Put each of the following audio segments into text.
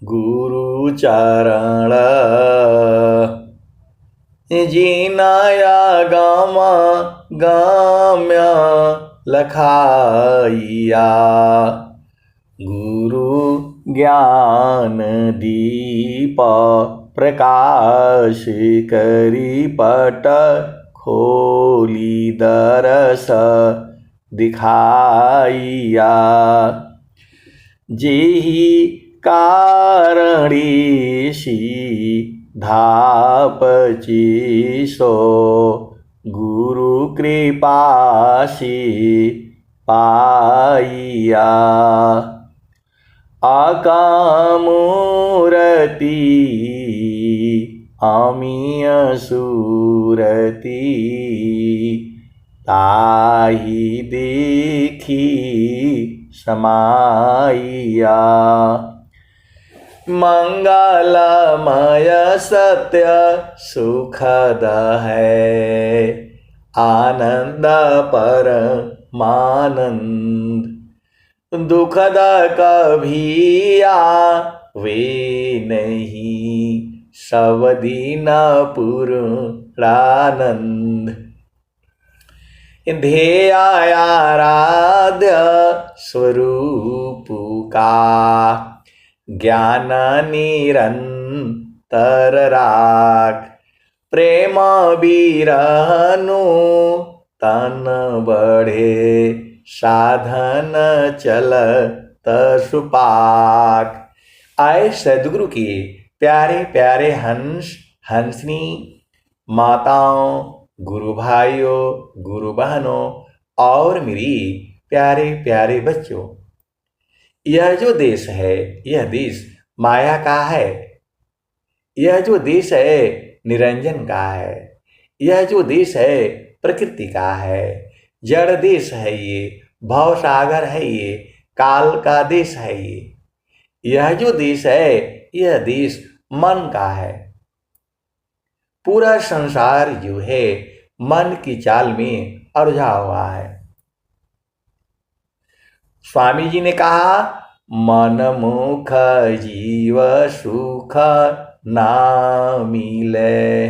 गुरु चरण जिनाया गामा गाम्य लखाइया गुरु ज्ञान दीप प्रकाश करी पट खोली दरस दिखाइया जेहि कारणेशी धापची सो गुरु कृपाशी पाइया आकामूरती आमिय सुरती ताहि देखी समाइया मंगलमय सत्य सुखद है आनंद परमानंद दुखद कभी आवे नहीं सब दिन पूर्णानंद ध्येय आराध्य स्वरूप का ज्ञान निरंतर राख प्रेम बिरहनु तन बढ़े साधन चलत सुपाक। आए सदगुरु के प्यारे प्यारे हंस हंसनी माताओं, गुरु भाइयों, गुरु बहनों और मेरी प्यारे प्यारे बच्चों, यह जो देश है यह देश माया का है। यह जो देश है निरंजन का है। यह जो देश है प्रकृति का है। जड़ देश है ये, भव सागर है ये, काल का देश है ये। यह जो देश है यह देश मन का है। पूरा संसार जो है मन की चाल में उलझा हुआ है। स्वामी जी ने कहा मन मुख जीव सुख ना मिले।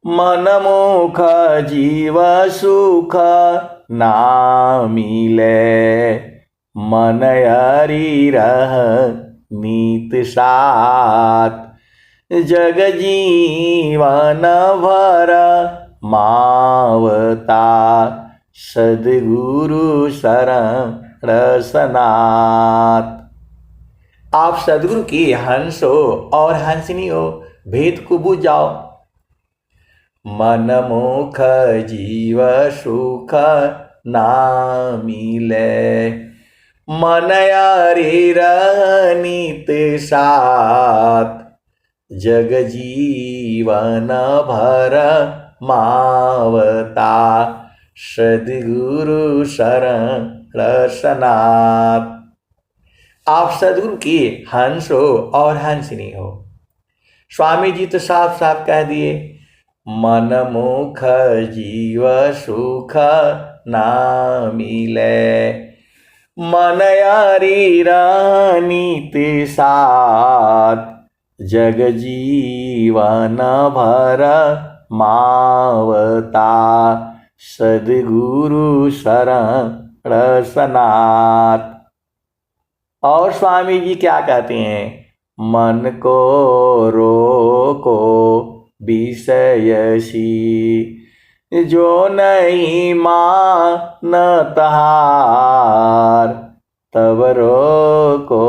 मन मुख जीव सुख ना मिले मन हरि रह नीत साथ जग जीवन भर मावता सद्गुरु शरण सनात। आप सद्गुरु की हंस हो और हंसनी हो, भेद को बुझ जाओ। मन मुख जीव सुख ना मिले मन हरि रहनीत साथ जग जीवन भर मावता सद्गुरु शरण सनात। आप सद्गुरु की हंस हो और हंसनी हो। स्वामी जी तो साफ साफ कह दिए मन मुख जीव सुख ना मिले मन हरि रहनीत साथ जग जीवन भर मावता सद्गुरु शरण सनात। और स्वामी जी क्या कहते हैं मन को रोको विषयसी जो नहीं मानत हार तब रोको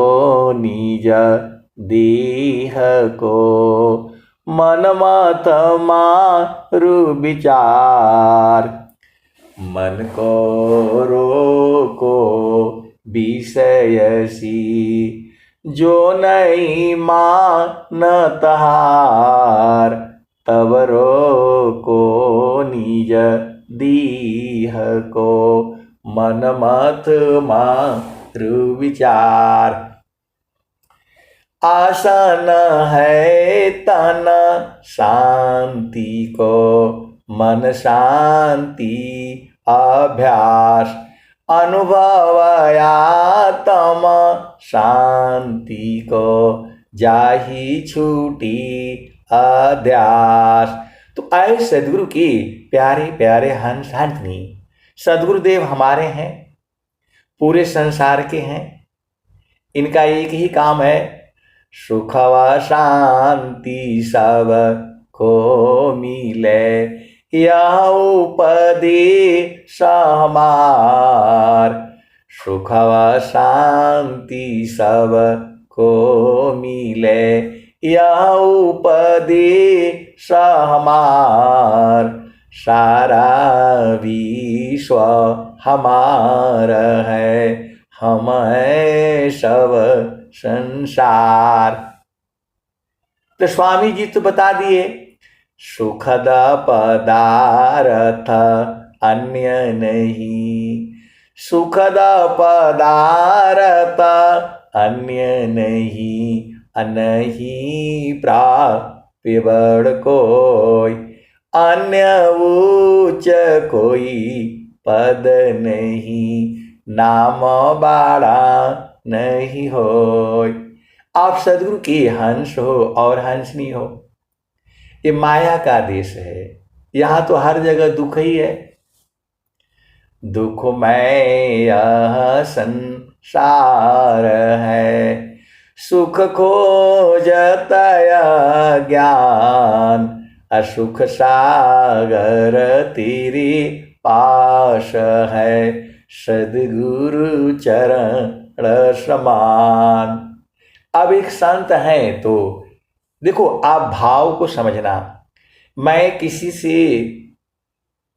निज देह को मन मत मारु विचार। मन को रोको विषयसी जो नहीं मानत हार तब रोको निज देह को मन मत मारु विचार। आसन है तन शांति को मन शांति अभ्यास अनुभवयातम शांति को जाही छूटी अध्यास। तो आए सदगुरु की प्यारे प्यारे हंस हंसनी, सदगुरुदेव हमारे हैं, पूरे संसार के हैं। इनका एक ही काम है, सुख व शांति सब को मिले, यह उपदेश हमार। सुख व शांति सब को मिले, यह उपदेश हमार। सारा विश्व हमार है, हम है सब संसार। तो स्वामी जी तो बता दिए, सुखद पदार्थ अन्य नहीं, सुखद पदार्थ अन्य नहीं, नहीं प्राप्य बड़ कोई, अन्य उच्च कोई पद नहीं, नाम बाड़ा नहीं होय। आप सदगुरु की हंस हो और हंसनी हो। ये माया का देश है, यहाँ तो हर जगह दुख ही है। दुख में यह संसार है, सुख खोजत ज्ञान, असुख सागर तेरे पास है, सदगुरु चरण समान। अब एक संत है तो देखो, आप भाव को समझना। मैं किसी से,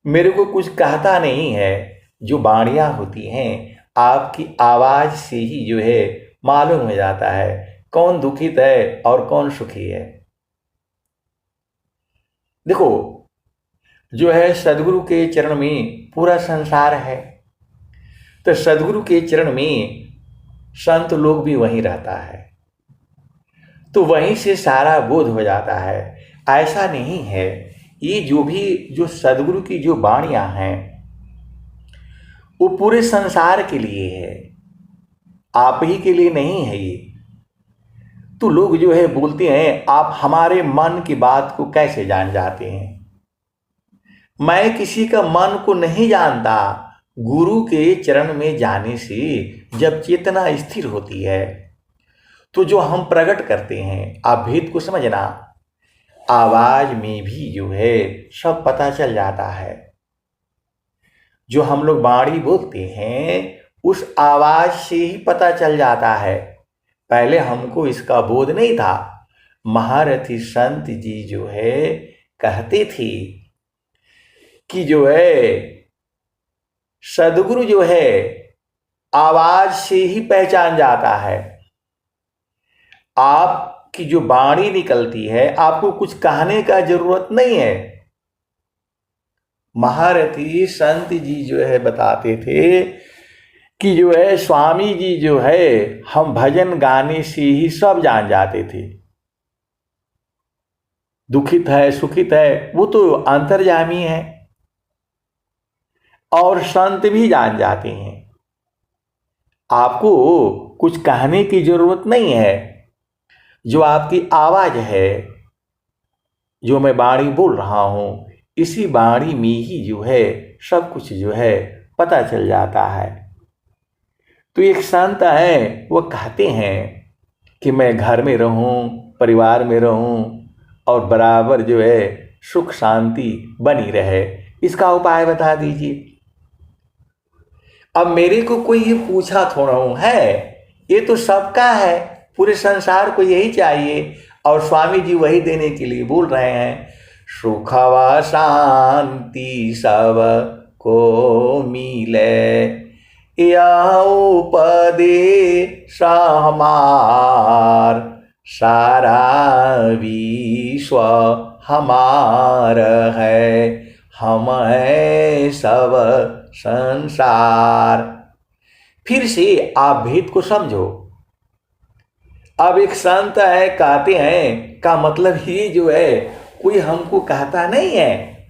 मेरे को कुछ कहता नहीं है। जो वाणियां होती हैं आपकी आवाज से ही जो है मालूम हो जाता है कौन दुखित है और कौन सुखी है। देखो, जो है सदगुरु के चरण में पूरा संसार है, तो सदगुरु के चरण में संत लोग भी वहीं रहता है, तो वहीं से सारा बोध हो जाता है। ऐसा नहीं है, ये जो सदगुरु की जो वाणियां हैं वो पूरे संसार के लिए है, आप ही के लिए नहीं है ये। तो लोग जो है बोलते हैं, आप हमारे मन की बात को कैसे जान जाते हैं। मैं किसी का मन को नहीं जानता। गुरु के चरण में जाने से जब चेतना स्थिर होती है तो जो हम प्रकट करते हैं, आप भेद को समझना, आवाज में भी जो है सब पता चल जाता है। जो हम लोग वाणी बोलते हैं उस आवाज से ही पता चल जाता है। पहले हमको इसका बोध नहीं था। महारथी संत जी जो है कहते थे कि जो है सदगुरु जो है आवाज से ही पहचान जाता है। आपकी जो वाणी निकलती है, आपको कुछ कहने का जरूरत नहीं है। महारथी संत जी जो है बताते थे कि जो है स्वामी जी जो है हम भजन गाने से ही सब जान जाते थे। दुखित है सुखित है वो तो अंतर्यामी है, और संत भी जान जाते हैं। आपको कुछ कहने की जरूरत नहीं है। जो आपकी आवाज है, जो मैं वाणी बोल रहा हूं, इसी वाणी में ही जो है सब कुछ जो है पता चल जाता है। तो एक संत है, वो कहते हैं कि मैं घर में रहूं, परिवार में रहूं और बराबर जो है सुख शांति बनी रहे। इसका उपाय बता दीजिए। अब मेरे को कोई ये पूछा थोड़ा हूं है, ये तो सबका है, पूरे संसार को यही चाहिए, और स्वामी जी वही देने के लिए बोल रहे हैं। सुख व शांति सब को मिले, यह उपदेश हमार। सारा विश्व हमार है, हम है सब संसार। फिर से आप भेद को समझो। अब एक संत है, कहते हैं का मतलब ही जो है कोई हमको कहता नहीं है।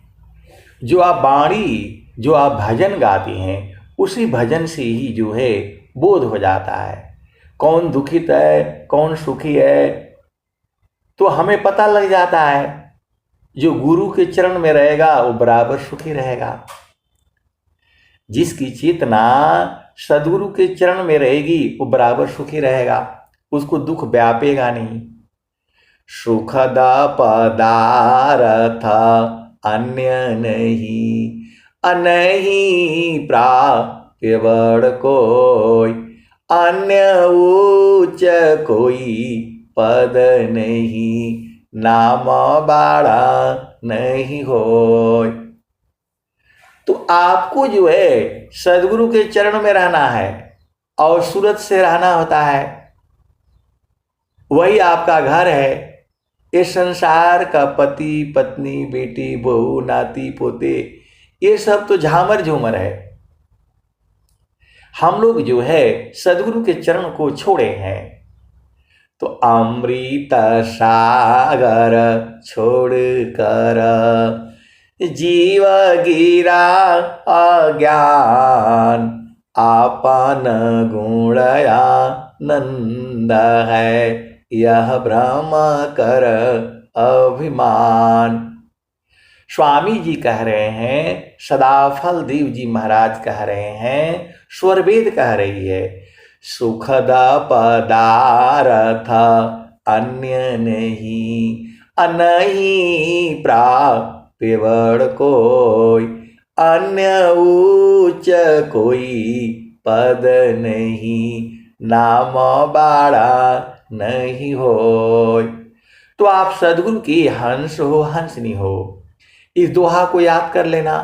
जो आप वाणी, जो आप भजन गाते हैं उसी भजन से ही जो है बोध हो जाता है कौन दुखित है कौन सुखी है, तो हमें पता लग जाता है। जो गुरु के चरण में रहेगा वो बराबर सुखी रहेगा। जिसकी चेतना सदगुरु के चरण में रहेगी वो बराबर सुखी रहेगा, उसको दुख व्यापेगा नहीं। सुखद पदार्थ अन्य नहीं, अनहीं प्राप्य बड़ कोई, अन्य उच्च कोई पद नहीं, नाम बाड़ा नहीं होय। तो आपको जो है सदगुरु के चरण में रहना है और सूरत से रहना होता है, वही आपका घर है। इस संसार का पति पत्नी बेटी बहू नाती पोते ये सब तो झामर झूमर है। हम लोग जो है सदगुरु के चरण को छोड़े हैं तो अमृत सागर छोड़ कर जीव गिरा अज्ञान, आपन गुणया नंद है यह भ्रम कर अभिमान। स्वामी जी कह रहे हैं, सदाफल देव जी महाराज कह रहे हैं, स्वरवेद कह रही है, सुखद पदार्थ अन्य नहीं, अनहीं प्राप्य बड़ कोई, अन्य उच्च कोई पद नहीं, नाम बाड़ा नहीं होय। तो आप सदगुरु की हंस हो हंसनी हो, इस दोहा को याद कर लेना।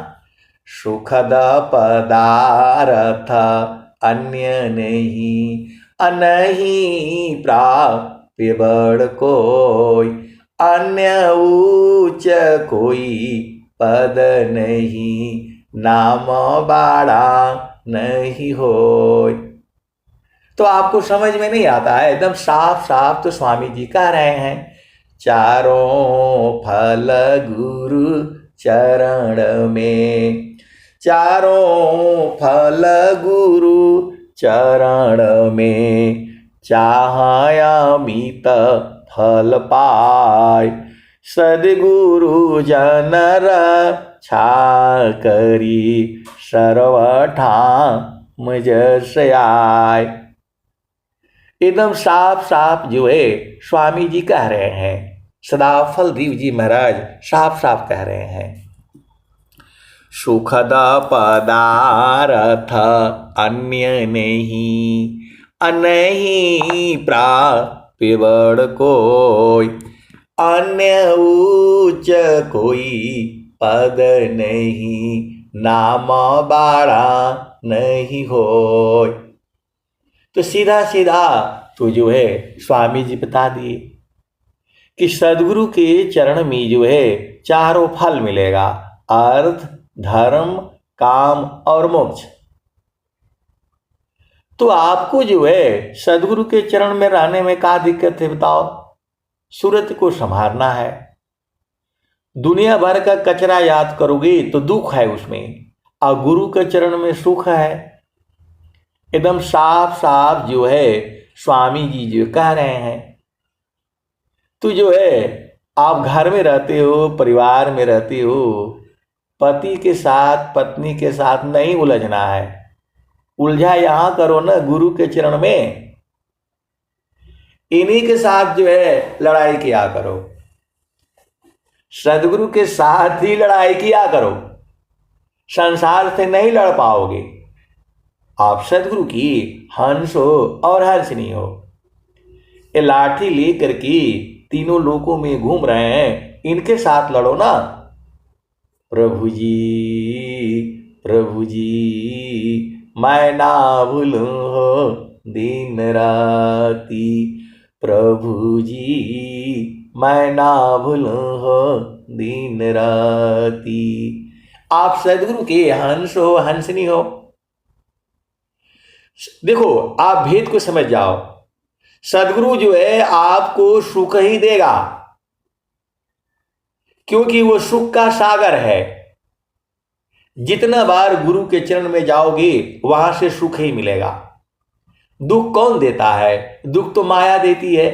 सुखद पदार्थ अन्य नहीं, अनहीं प्राप्य बड़ कोई, अन्य उच्च कोई पद नहीं, नाम बाड़ा नहीं होय। तो आपको समझ में नहीं आता है, एकदम साफ साफ तो स्वामी जी कह रहे हैं, चारों फल गुरु चरण में, चारों फल गुरु चरण में, चाहयामित फल पाय, सद्गुरु जन रक्षा करी, सर्वठाम जस आय। एकदम साफ साफ जो है स्वामी जी कह रहे हैं, सदाफल देव जी महाराज साफ साफ कह रहे हैं। सुखद पदार्थ अन्य नहीं, अनहीं प्राप्य बड़ कोई, अन्य उच्च कोई पद नहीं, नाम बाड़ा नहीं होय। तो सीधा सीधा तो जो है स्वामी जी बता दिए कि सदगुरु के चरण में जो है चारों फल मिलेगा, अर्थ धर्म काम और मोक्ष। तो आपको जो है सदगुरु के चरण में रहने में क्या दिक्कत है बताओ? सूरत को संभालना है, दुनिया भर का कचरा याद करोगे तो दुख है उसमें, और गुरु के चरण में सुख है। एकदम साफ साफ जो है स्वामी जी जो कह रहे हैं। तो जो है आप घर में रहते हो, परिवार में रहते हो, पति के साथ पत्नी के साथ नहीं उलझना है, उलझा यहां करो ना गुरु के चरण में, इन्हीं के साथ जो है लड़ाई किया करो, सदगुरु के साथ ही लड़ाई किया करो, संसार से नहीं लड़ पाओगे। आप सदगुरु की हंस हो और हंसनी हो। ये लाठी लेकर के तीनों लोकों में घूम रहे हैं, इनके साथ लड़ो ना। प्रभु जी मैं ना भूलूं हो दिन राती, प्रभु जी मैं ना भूलूं हो दिन राती। आप सदगुरु के हंस हो हंसनी हो। देखो आप भेद को समझ जाओ, सदगुरु जो है आपको सुख ही देगा, क्योंकि वो सुख का सागर है। जितना बार गुरु के चरण में जाओगे वहां से सुख ही मिलेगा। दुख कौन देता है? दुख तो माया देती है।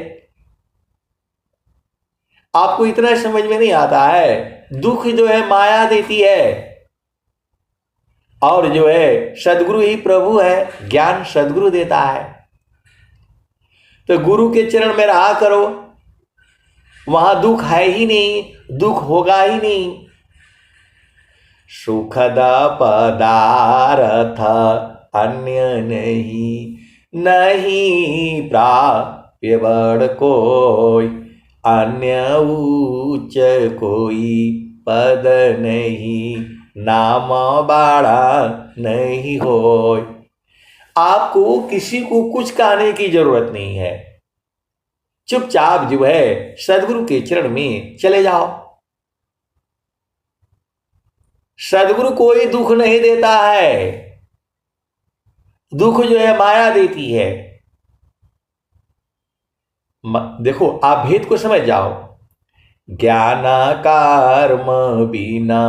आपको इतना समझ में नहीं आता है, दुख जो है माया देती है, और जो है सदगुरु ही प्रभु है, ज्ञान सदगुरु देता है। तो गुरु के चरण में रहा करो, वहां दुख है ही नहीं, दुख होगा ही नहीं। सुखद पदार्थ अन्य नहीं, नहीं प्राप्य बड़ कोई, अन्य उच्च कोई पद नहीं, नाम बाड़ा नहीं होय। आपको किसी को कुछ कहने की जरूरत नहीं है, चुपचाप जो है सदगुरु के चरण में चले जाओ। सदगुरु कोई दुख नहीं देता है, दुख जो है माया देती है। देखो, आप भेद को समझ जाओ। ज्ञान कर्म बिना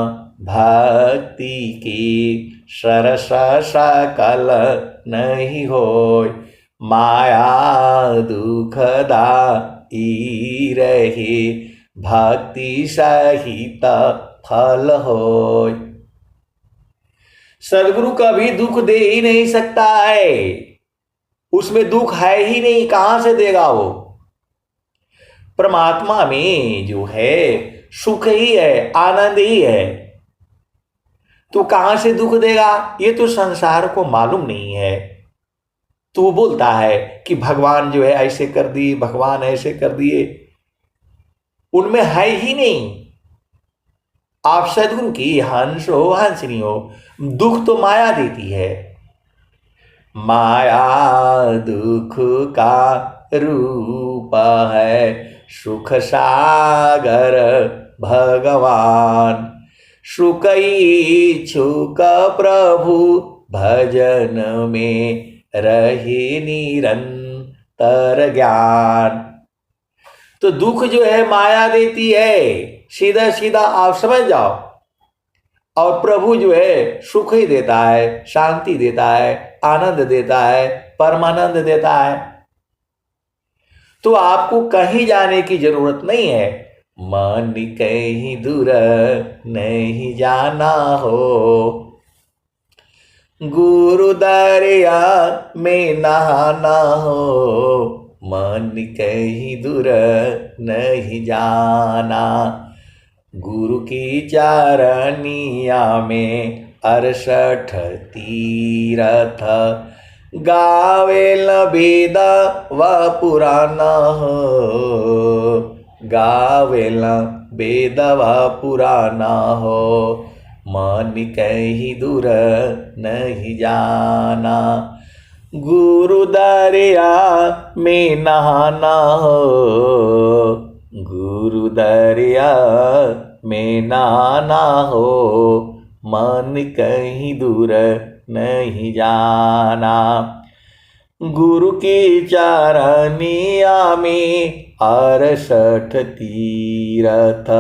भक्ति की सरस सकल नहीं होय, माया दुखदाई रहे भक्ति सहित फल होय। सदगुरु कभी दुख दे ही नहीं सकता है, उसमें दुख है ही नहीं, कहां से देगा वो? परमात्मा में जो है सुख ही है, आनंद ही है, तो कहां से दुख देगा? ये तो संसार को मालूम नहीं है। तो वो बोलता है कि भगवान जो है ऐसे कर दिए, भगवान ऐसे कर दिए, उनमें है ही नहीं। आप सदगुरु की हंस हो हंसनी हो, दुख तो माया देती है। माया दुख का रूप है, सुख सागर भगवान, सुख इच्छुक प्रभु भजन में रहे निरंतर ज्ञान। तो दुख जो है माया देती है, सीधा सीधा आप समझ जाओ। और प्रभु जो है सुख ही देता है, शांति देता है, आनंद देता है, परमानंद देता है। तो आपको कहीं जाने की जरूरत नहीं है। मन कहीं दूर नहीं जाना हो, गुरु दरिया में नहाना हो, मन कहीं दूर नहीं जाना। गुरु की चरनिया में 68 तीरथ, गावेल वेद व पुराण हो, गावेल वेद व पुराण हो, मन कहीं दूर नहीं जाना। गुरु दरिया में नहाना हो, गुरु दरिया में नहाना हो, मन कहीं दूर नहीं जाना। गुरु की चरनिया में 68 तीरथ,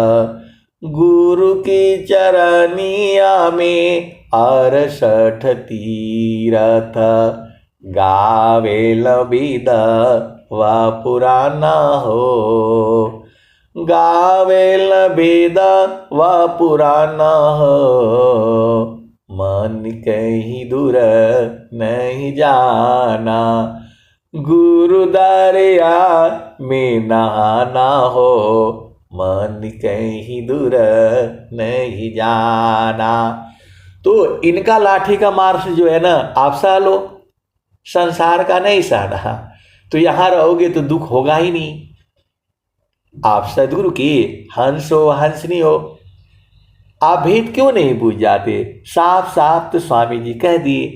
गुरु की चरनिया में 68 तीरथ, गावेल वेद व पुराण हो, गावेल वेद व पुराण हो, मन कहीं दूर नहीं जाना। गुरु दरिया में नहाना हो, मन कहीं दूर नहीं जाना। तो इनका लाठी का मार से जो है ना आप सह लो, संसार का नहीं सहना, तो यहां रहोगे तो दुख होगा ही नहीं। आप सदगुरु की हंस हो हंसनी हो, आप भेद क्यों नहीं पूछ जाते? साफ साफ तो स्वामी जी कह दिए,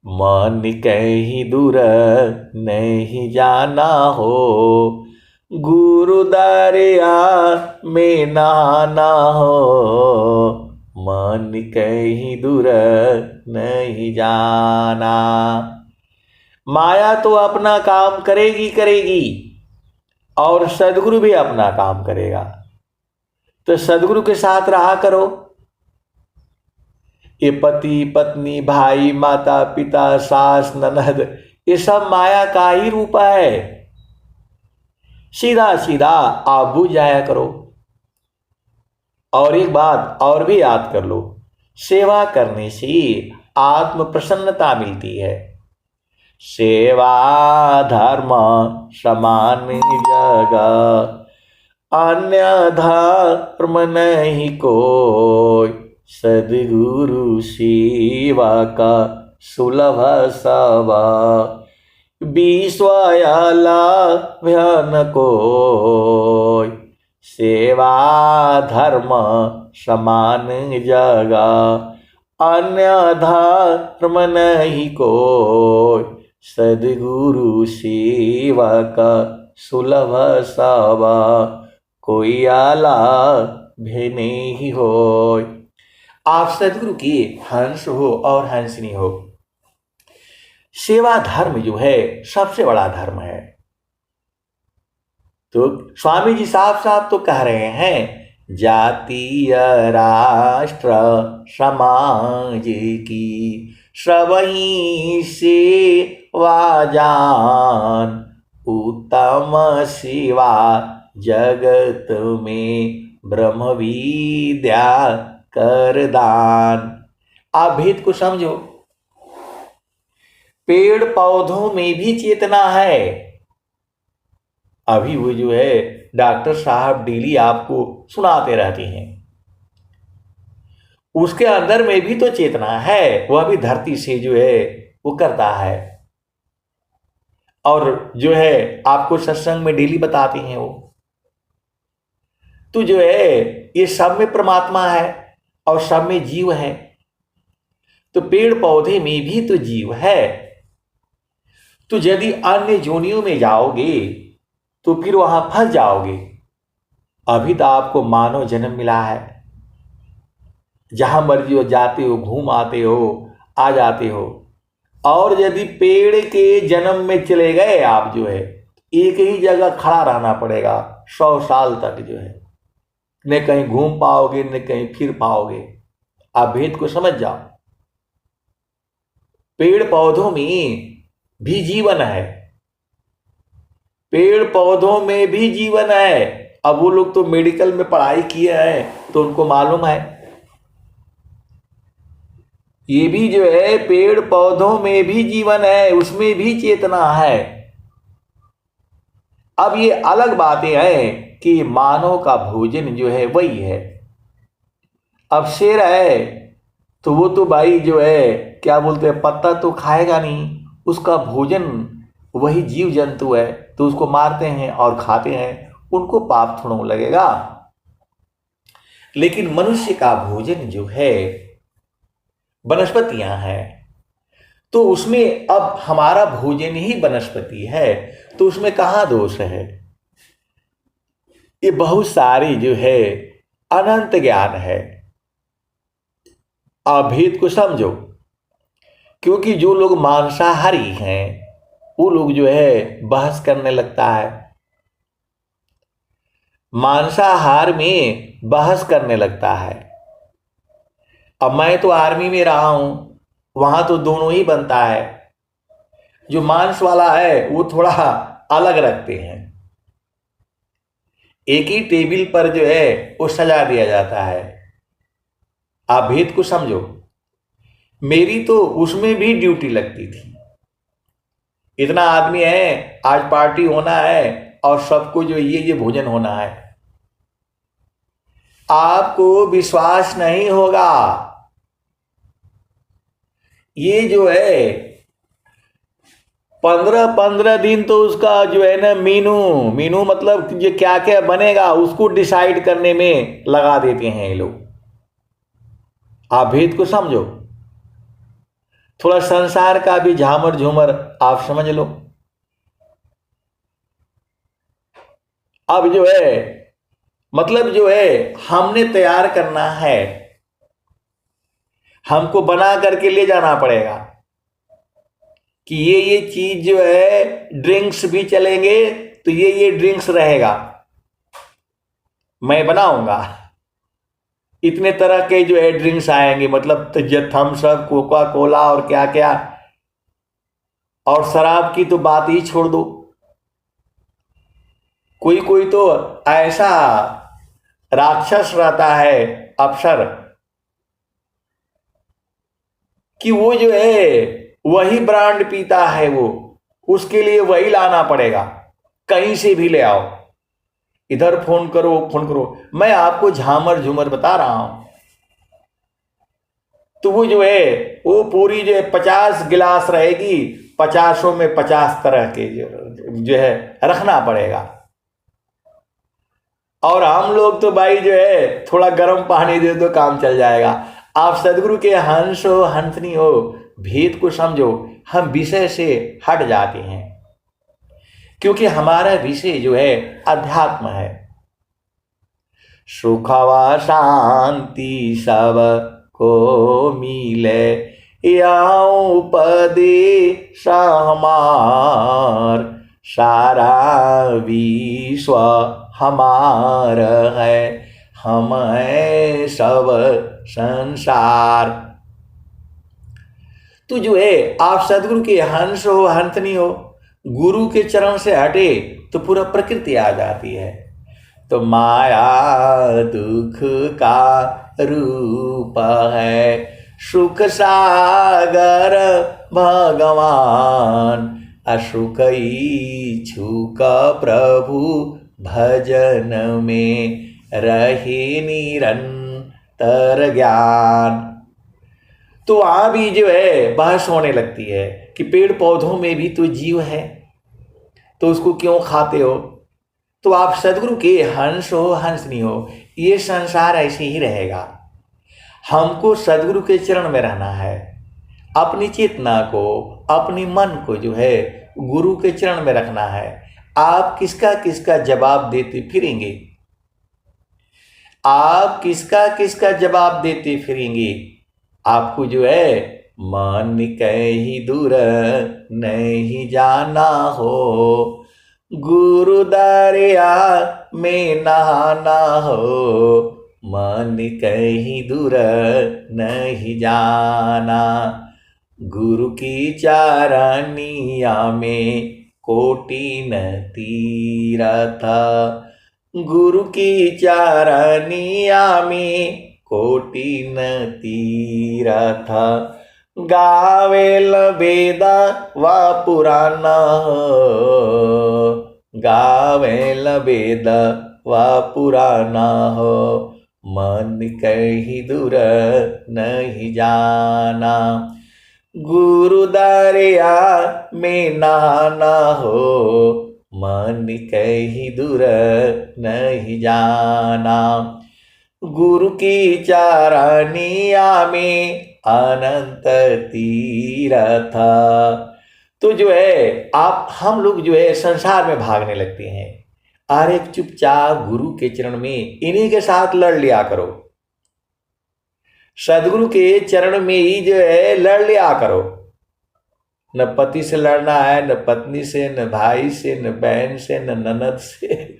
मन कहीं दूर नहीं जाना हो, गुरु दरिया में नहाना हो, मन कहीं दूर नहीं जाना। माया तो अपना काम करेगी करेगी, और सदगुरु भी अपना काम करेगा। तो सदगुरु के साथ रहा करो, ये पति पत्नी भाई माता पिता सास ननद ये सब माया का ही रूप है। सीधा सीधा आप बुझ जाया करो। और एक बात और भी याद कर लो, सेवा करने से आत्म प्रसन्नता मिलती है। सेवा धर्म समान जग, अन्य धर्म नहीं कोई, सद्गुरु सेवा का सुलभ सब, विश्वयाला भ्यन कोई। सेवा धर्म समान जगा, अन्य धर्म नहीं कोई, सद्गुरु सेवा का सुलभ सब, कोई आला भी नहीं हो। आप सद्गुरु की हंस हो और हंसनी हो। सेवा धर्म जो है सबसे बड़ा धर्म है। तो स्वामी जी साफ साफ तो कह रहे हैं, जातीय राष्ट्र समाज की सबही सेवा जान, उत्तम सेवा जगत में ब्रह्म विद्या कर दान। आप भेद को समझो, पेड़ पौधों में भी चेतना है। अभी वो जो है डॉक्टर साहब डेली आपको सुनाते रहते हैं, उसके अंदर में भी तो चेतना है, वह भी धरती से जो है वो करता है। और जो है आपको सत्संग में डेली बताते हैं वो, तो जो है ये सब में परमात्मा है और सब में जीव है। तो पेड़ पौधे में भी तो जीव है। तो यदि अन्य जोनियों में जाओगे तो फिर वहां फंस जाओगे। अभी तो आपको मानव जन्म मिला है, जहां मर्जी हो जाते हो, घूम आते हो, आ जाते हो। और यदि पेड़ के जन्म में चले गए आप, जो है एक ही जगह खड़ा रहना पड़ेगा 100 साल तक, जो है न कहीं घूम पाओगे न कहीं फिर पाओगे। आप भेद को समझ जाओ। पेड़ पौधों में भी जीवन है, पेड़ पौधों में भी जीवन है। अब वो लोग तो मेडिकल में पढ़ाई किए हैं तो उनको मालूम है। ये भी जो है पेड़ पौधों में भी जीवन है, उसमें भी चेतना है। अब ये अलग बातें हैं कि मानव का भोजन जो है वही है। अब शेर है तो वो तो भाई जो है क्या बोलते हैं, पत्ता तो खाएगा नहीं, उसका भोजन वही जीव जंतु है, तो उसको मारते हैं और खाते हैं, उनको पाप थोड़ा लगेगा। लेकिन मनुष्य का भोजन जो है वनस्पतियां हैं, तो उसमें अब हमारा भोजन ही वनस्पति है, तो उसमें कहां दोष है। ये बहुत सारी जो है अनंत ज्ञान है। आप भेद को समझो, क्योंकि जो लोग मांसाहारी हैं वो लोग जो है बहस करने लगता है, मांसाहार में बहस करने लगता है। अब मैं तो आर्मी में रहा हूं, वहां तो दोनों ही बनता है। जो मांस वाला है वो थोड़ा अलग रखते हैं, एक ही टेबल पर जो है वो सजा दिया जाता है। आप भेद को समझो। मेरी तो उसमें भी ड्यूटी लगती थी। इतना आदमी है, आज पार्टी होना है और सबको जो ये भोजन होना है। आपको विश्वास नहीं होगा, ये जो है 15-15 दिन तो उसका जो है ना मीनू मतलब ये क्या क्या बनेगा उसको डिसाइड करने में लगा देते हैं ये लोग। आप भेद को समझो, थोड़ा संसार का भी झामर झूमर आप समझ लो। अब जो है मतलब जो है हमने तैयार करना है, हमको बना करके ले जाना पड़ेगा कि ये चीज जो है, ड्रिंक्स भी चलेंगे तो ये ड्रिंक्स रहेगा, मैं बनाऊंगा। इतने तरह के जो है ड्रिंक्स आएंगे, मतलब तो थम्स अप, कोका कोला और क्या क्या, और शराब की तो बात ही छोड़ दो। कोई कोई तो ऐसा राक्षस रहता है, अफसर, कि वो जो है वही ब्रांड पीता है, वो उसके लिए वही लाना पड़ेगा, कहीं से भी ले आओ, इधर फोन करो फोन करो। मैं आपको झामर झूमर बता रहा हूं, तो वो जो है वो पूरी जो है 50 गिलास रहेगी, 50 में 50 तरह के जो है रखना पड़ेगा। और हम लोग तो भाई जो है थोड़ा गर्म पानी दे दो काम चल जाएगा। आप सदगुरु के हंस हो हंसनी हो, भेद को समझो, हम विषय से हट जाते हैं, क्योंकि हमारा विषय जो है अध्यात्म है। सुख व शांति सब को मिले, या उपदेश हमार, सारा विश्व हमार है, हम है सब संसार। तो जो है आप सदगुरु के हंस हो हंसनी हो, गुरु के चरण से हटे तो पूरा प्रकृति आ जाती है। तो माया दुख का रूप है, सुख सागर भगवान, असुख इच्छुक प्रभु भजन में रहे निरंतर ज्ञान। तो वहां भी जो है बहस होने लगती है कि पेड़ पौधों में भी तो जीव है, तो उसको क्यों खाते हो। तो आप सदगुरु के हंस हो हंसनी हो, ये संसार ऐसे ही रहेगा। हमको सदगुरु के चरण में रहना है, अपनी चेतना को, अपनी मन को जो है गुरु के चरण में रखना है। आप किसका किसका जवाब देते फिरेंगे, आप किसका किसका जवाब देते फिरेंगे। आपको जो है मन कहीं दूर नहीं जाना हो, गुरु दरिया में नहाना हो, मन कहीं दूर नहीं जाना। गुरु की चारनिया में कोटि न तीरथ, गुरु की चारनिया में कोटि न तीरथ। गावेल वेद व पुराण, गावेल वेद व पुराण हो, मन कहीं दूर नहीं जाना। गुरु दरिया में नहाना हो, मन कहीं दूर नहीं जाना। गुरु की चारनिया में अनंत तीरथ। तो जो है आप हम लोग जो है संसार में भागने लगते हैं, अरे चुपचाप गुरु के चरण में इन्हीं के साथ लड़ लिया करो, सदगुरु के चरण में ही जो है लड़ लिया करो। न पति से लड़ना है, न पत्नी से, न भाई से, न बहन से, न ननद से,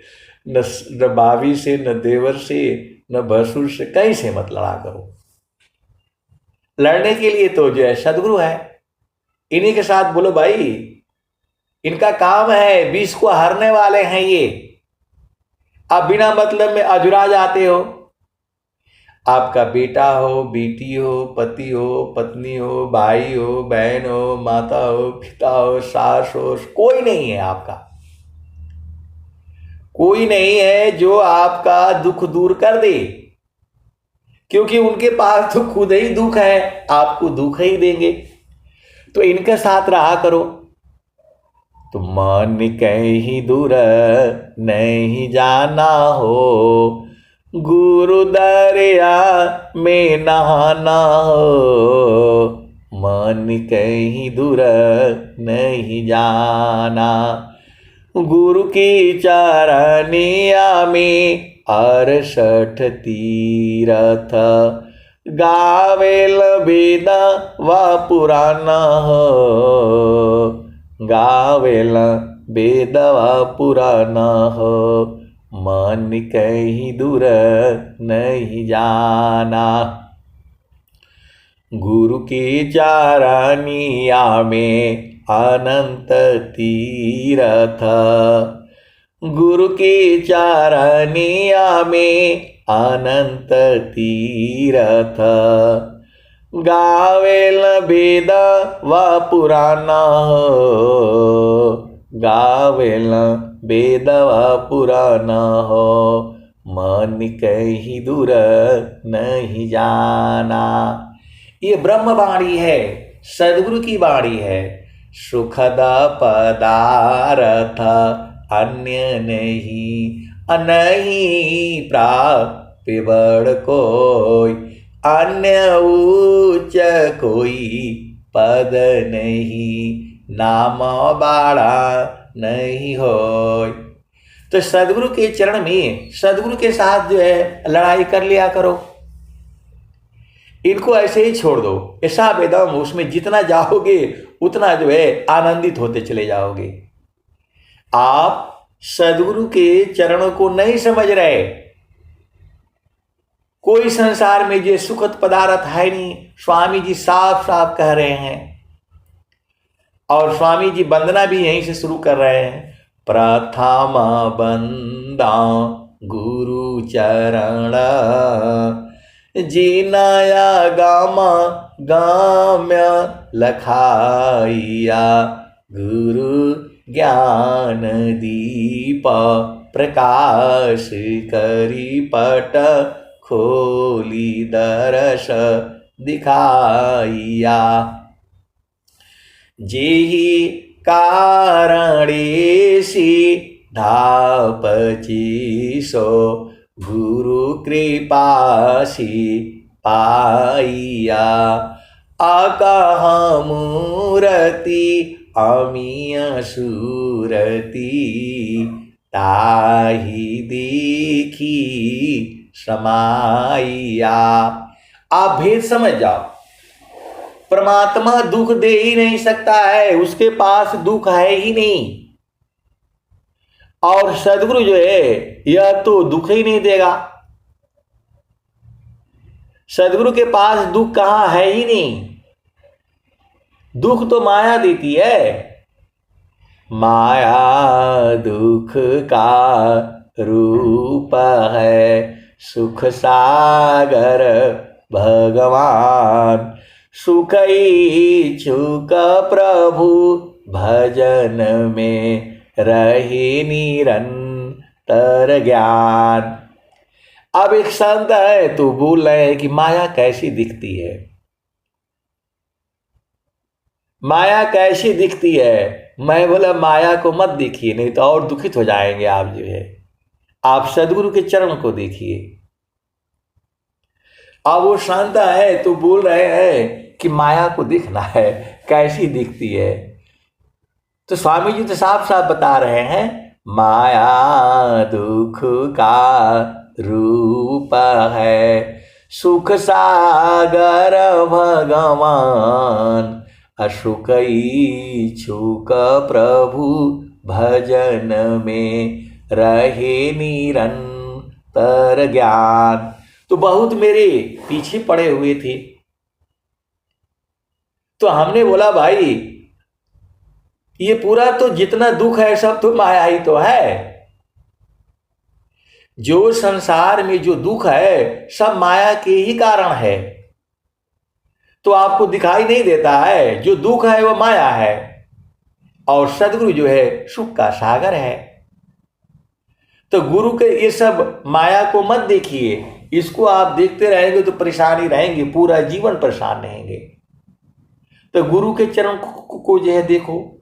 न भाभी से, न देवर से, न भसुर से, कहीं से मत लड़ा करो। लड़ने के लिए तो जो है सदगुरु है, इन्हीं के साथ बोलो भाई, इनका काम है, विष को हरने वाले हैं ये। आप बिना मतलब में अजुरा जाते हो। आपका बेटा हो, बेटी हो, पति हो, पत्नी हो, भाई हो, बहन हो, माता हो, पिता हो, सास हो, कोई नहीं है आपका, कोई नहीं है जो आपका दुख दूर कर दे, क्योंकि उनके पास तो खुद ही दुख है, आपको दुख ही देंगे। तो इनके साथ रहा करो। तो मन कहीं दूर नहीं जाना हो, गुरु दरिया में नहाना हो, मन कहीं दूर नहीं जाना। गुरु की चारनिया में 68 तीरथ, गावेल वेद व पुराण हो, गावेल वेद व पुराण हो, मन कहीं दूर नहीं जाना। गुरु की चारनिया में अनंत तीरथ, गुरु की चारनिया में अनंत तीरथ। गावेल वेद व पुराना हो, गावेल वेद व पुराना हो, मन कहीं दूर नहीं जाना। ये ब्रह्मवाणी है, सदगुरु की वाणी है। सुखद पदार्थ अन्य नहीं, नहीं प्राप्त बड़ कोई, अन्य उच्च कोई पद नहीं, नाम बाड़ा नहीं होय। तो सदगुरु के चरण में, सदगुरु के साथ जो है लड़ाई कर लिया करो, इनको ऐसे ही छोड़ दो। ऐसा वेदम, उसमें जितना जाओगे उतना जो है आनंदित होते चले जाओगे। आप सदगुरु के चरणों को नहीं समझ रहे। कोई संसार में ये सुखद पदार्थ है नहीं, स्वामी जी साफ साफ कह रहे हैं। और स्वामी जी वंदना भी यहीं से शुरू कर रहे हैं। प्रथम बंदा गुरु चरण, जीनाया गामा गाम्य लखाइया, गुरु ज्ञान दीप प्रकाश करी पट खोली दरस दिखाइया। जेहि कारणेसी धापची सो, गुरु कृपासी पाइया। आकाह मूरति अमीय सूरति, ताहि देखी समाइया। आप भेद समझ जाओ। परमात्मा दुख दे ही नहीं सकता है, उसके पास दुख है ही नहीं। और सदगुरु जो है यह तो दुख ही नहीं देगा। सदगुरु के पास दुख कहां है ही नहीं। दुख तो माया देती है। माया दुख का रूप है, सुख सागर भगवान। सुख इच्छुक प्रभु भजन में रहे निरंतर ज्ञान। अब एक संत है तो बोल रहे हैं कि माया कैसी दिखती है, माया कैसी दिखती है। मैं बोला माया को मत देखिए, नहीं तो और दुखित हो जाएंगे आप जो है। आप सदगुरु के चरण को देखिए। अब वो शांत है तो बोल रहे हैं कि माया को देखना है कैसी दिखती है। तो स्वामी जी तो साफ साफ बता रहे हैं, माया दुख का रूप है, सुख सागर भगवान। असुख इच्छुक प्रभु भजन में रहे निरंतर ज्ञान। तो बहुत मेरे पीछे पड़े हुए थे, तो हमने बोला भाई ये पूरा तो जितना दुख है सब तो माया ही तो है। जो संसार में जो दुख है सब माया के ही कारण है। तो आपको दिखाई नहीं देता है, जो दुख है वो माया है, और सदगुरु जो है सुख का सागर है। तो गुरु के ये सब माया को मत देखिए, इसको आप देखते रहेंगे तो परेशानी रहेंगे, पूरा जीवन परेशान रहेंगे। तो गुरु के चरण को जो है देखो।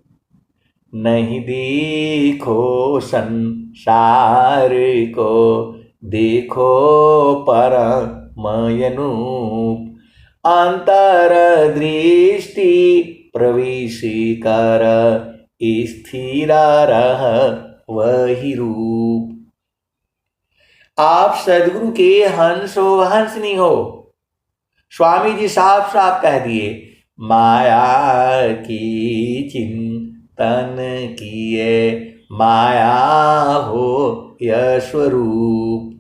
नहीं देखो संसार को, देखो परमयनूप। अंतर दृष्टि प्रवेश कर, स्थिर रह वही रूप। आप सदगुरु के हंस हो, हंस नहीं हो। स्वामी जी साफ साफ कह दिए, माया की चिंतन किए, माया हो यह स्वरूप।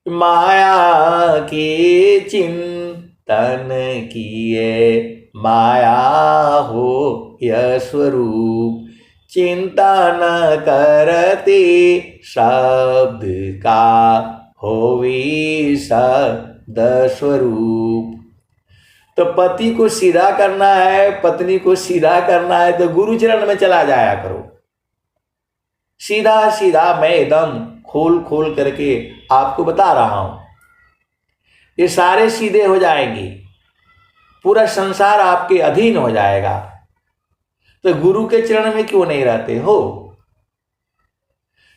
माया के चिंतन किए माया हो यह स्वरूप। चिंता न करते शब्द का होवी शब्द स्वरूप। तो पति को सीधा करना है, पत्नी को सीधा करना है तो गुरु चरण में चला जाया करो। सीधा सीधा मैं एकदम खोल खोल करके आपको बता रहा हूं, ये सारे सीधे हो जाएंगे, पूरा संसार आपके अधीन हो जाएगा। तो गुरु के चरण में क्यों नहीं रहते हो?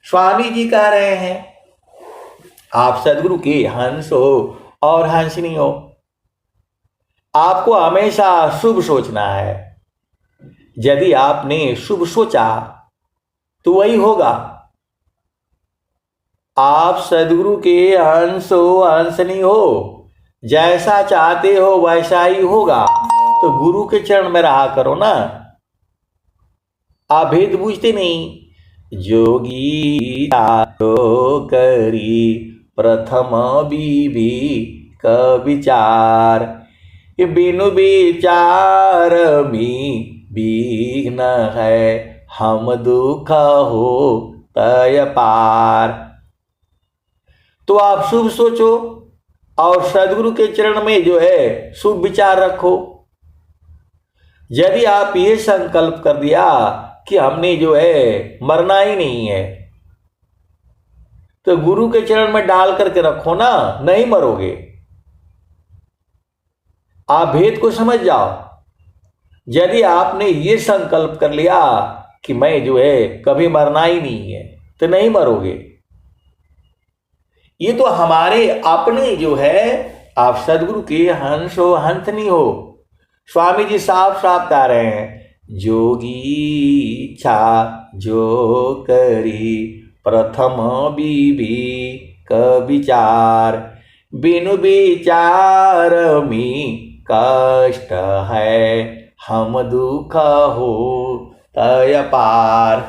स्वामी जी कह रहे हैं आप सदगुरु के हंस हो और हंसनी हो। आपको हमेशा शुभ सोचना है। यदि आपने शुभ सोचा तो वही होगा। आप सदगुरु के हंस हो हंसनी हो, जैसा चाहते हो वैसा ही होगा। तो गुरु के चरण में रहा करो ना। आप भेद बूझते नहीं। जोगी तो करी प्रथम बीबी का विचार। बिनु विचार में विघ्न है हम दुख हो तय पार। तो आप शुभ सोचो और सदगुरु के चरण में जो है शुभ विचार रखो। यदि आप ये संकल्प कर दिया कि हमने जो है मरना ही नहीं है, तो गुरु के चरण में डाल करके रखो ना, नहीं मरोगे। आप भेद को समझ जाओ। यदि आपने ये संकल्प कर लिया कि मैं जो है कभी मरना ही नहीं है, तो नहीं मरोगे। ये तो हमारे अपने जो है, आप सदगुरु के हंस हो हंसनी हो। स्वामी जी साफ साफ कह रहे हैं, जोगी इच्छा जो करी प्रथम बीबी का विचार। बिनु विचार में कष्ट है हम दुख हो तय पार।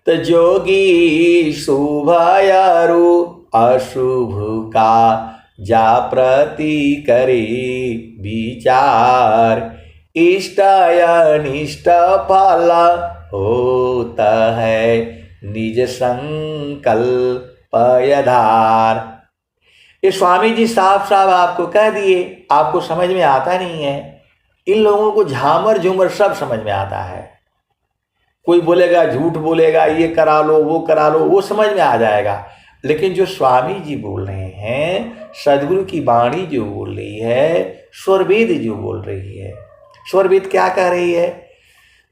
तो जोगी शुभ यारु अशुभ का जा प्रति करे विचार। इष्ट अनिष्ट फल होता है निज संकल्प आधार। ये स्वामी जी साफ साफ आपको कह दिए, आपको समझ में आता नहीं है। इन लोगों को झामर झूमर सब समझ में आता है। कोई बोलेगा झूठ बोलेगा, ये करा लो वो करा लो, वो समझ में आ जाएगा। लेकिन जो स्वामी जी बोल रहे हैं, सदगुरु की वाणी जो बोल रही है, स्वरवेद जो बोल रही है, स्वरवेद क्या कह रही है?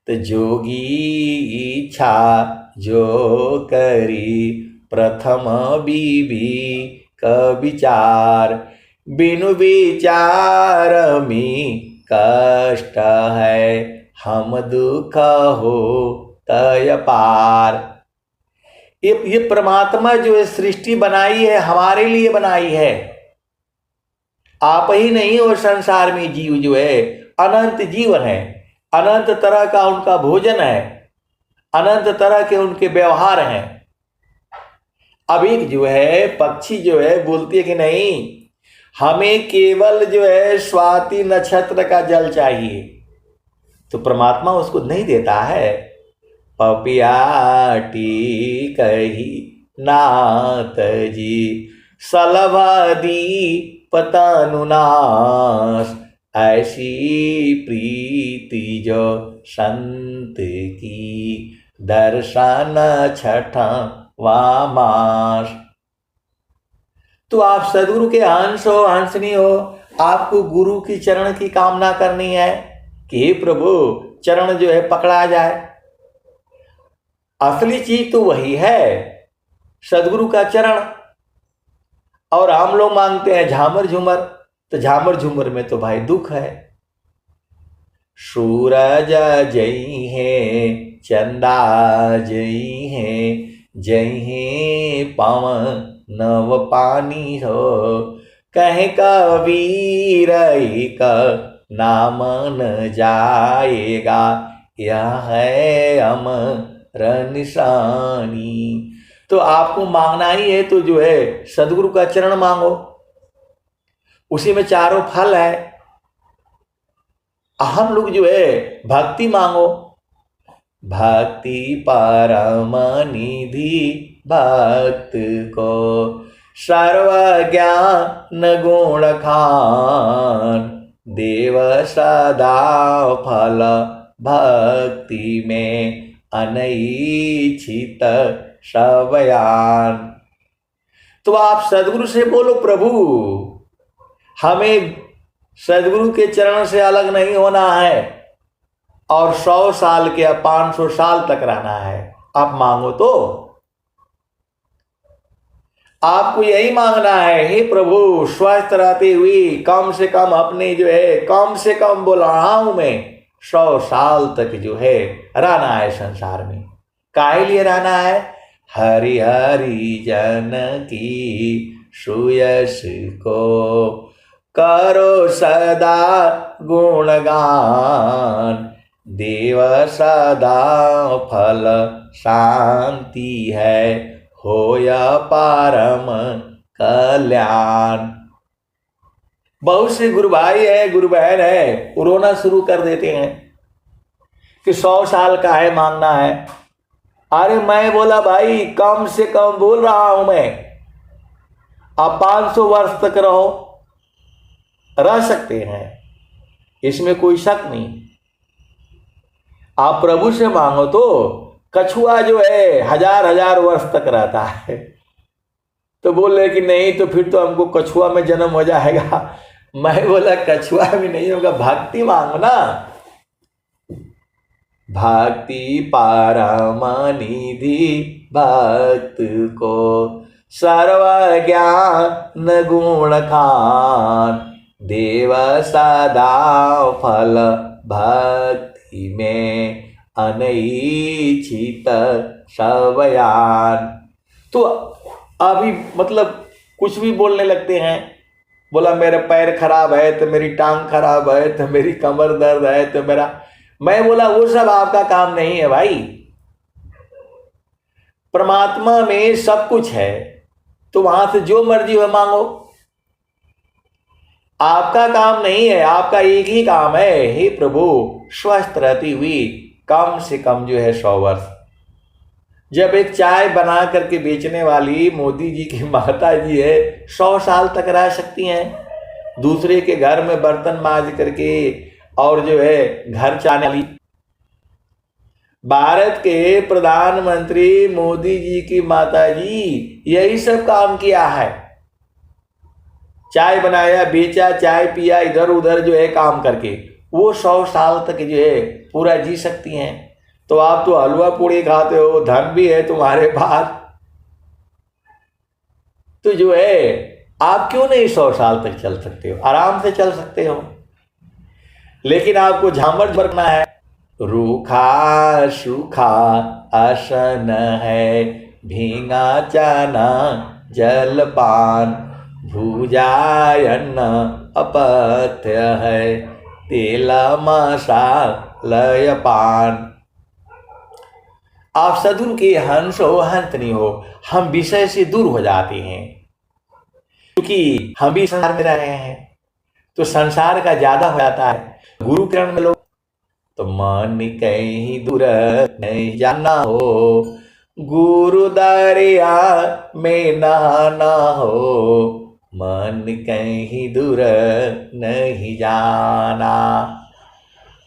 तो जोगी इच्छा जो करी प्रथम बीबी का विचार। बिनु विचार में कष्ट है हम दुख हो तय पार। ये परमात्मा जो है सृष्टि बनाई है, हमारे लिए बनाई है। आप ही नहीं हो, संसार में जीव जो है अनंत जीवन है, अनंत तरह का उनका भोजन है, अनंत तरह के उनके व्यवहार हैं। अब एक जो है पक्षी जो है बोलती है कि नहीं, हमें केवल जो है स्वाति नक्षत्र का जल चाहिए, तो परमात्मा उसको नहीं देता है। पपियाटी कही नाथ जी सलभादी पतानुनाश। ऐसी प्रीति जो संत की दर्शन छठा वामास। तो आप सदगुरु के हंस हो हंसनी हो। आपको गुरु की चरण की कामना करनी है कि हे प्रभु चरण जो है पकड़ा जाए। असली चीज तो वही है, सदगुरु का चरण। और हम लोग मांगते हैं झामर झूमर, तो झामर झूमर में तो भाई दुख है। सूरज जई है चंदा जई है, जई है पवन नव पानी हो। कहे कबीर का नाम न जाएगा, यह है अमर निशानी। तो आपको मांगना ही है तो जो है सदगुरु का चरण मांगो, उसी में चारों फल है। हम लोग जो है भक्ति मांगो, भक्ति परम निधि भक्त को सर्वज्ञान गुण खान, देव सदा फल भक्ति में अनैच्छित सवयान। तो आप सदगुरु से बोलो, प्रभु हमें सदगुरु के चरण से अलग नहीं होना है और 100 साल के या 500 साल तक रहना है। आप मांगो तो आपको यही मांगना है, हे प्रभु स्वस्थ रहते हुए कम से कम अपने जो है कम से कम बोल रहा हूं मैं 100 साल तक जो है रहना है संसार में। काहे लिए रहना है? हरि हरि जन की सुयश को करो सदा गुणगान, देव सदा फल शांति है होया परम कल्याण। बहुत से गुरु भाई है, गुरु बहन है, वो रोना शुरू कर देते हैं कि 100 साल का है मांगना है। अरे मैं बोला भाई कम से कम बोल रहा हूं मैं, आप 500 वर्ष तक रह सकते हैं, इसमें कोई शक नहीं। आप प्रभु से मांगो तो कछुआ जो है 1000 वर्ष तक रहता है, तो बोल रहे कि नहीं तो फिर तो हमको कछुआ में जन्म हो जाएगा। मैं बोला कछुआ में नहीं होगा, भक्ति मांगो ना। भक्ति परम निधि भक्त को सर्वज्ञान गुण खान, देव सदा फल भक्ति में अनैच्छित सवयान। तो अभी मतलब कुछ भी बोलने लगते हैं, बोला मेरा पैर खराब है तो मेरी टांग खराब है तो मेरी कमर दर्द है तो मेरा, मैं बोला वो सब आपका काम नहीं है भाई। परमात्मा में सब कुछ है, तो वहां से जो मर्जी हो मांगो, आपका काम नहीं है। आपका एक ही काम है, हे प्रभु स्वस्थ रहती हुई कम से कम जो है 100 वर्ष। जब एक चाय बना करके बेचने वाली मोदी जी की माता जी है 100 साल तक रह सकती हैं, दूसरे के घर में बर्तन मांज करके और जो है घर चलाने वाली भारत के प्रधानमंत्री मोदी जी की माता जी यही सब काम किया है। चाय बनाया, बेचा, चाय पिया, इधर उधर जो है काम करके वो 100 साल तक जो है पूरा जी सकती हैं। तो आप तो हलवा पूड़ी खाते हो, धन भी है तुम्हारे पास, तो जो है आप क्यों नहीं 100 साल तक चल सकते हो? आराम से चल सकते हो, लेकिन आपको झामर भरना है। रूखा सूखा आसन है, भींगा चना जलपान, भुजायन अपथ्य है, तेल मसालय पान। आप सदगुरु के हंस हो हंत नहीं हो, हम विषय से दूर हो जाते हैं, क्योंकि हम भी संसार में रह रहे हैं तो संसार का ज्यादा हो जाता है। गुरु किरण में लोग तो मन कहीं दूर नहीं जाना हो, गुरु दरिया में नहाना हो, मन कहीं दूर नहीं जाना।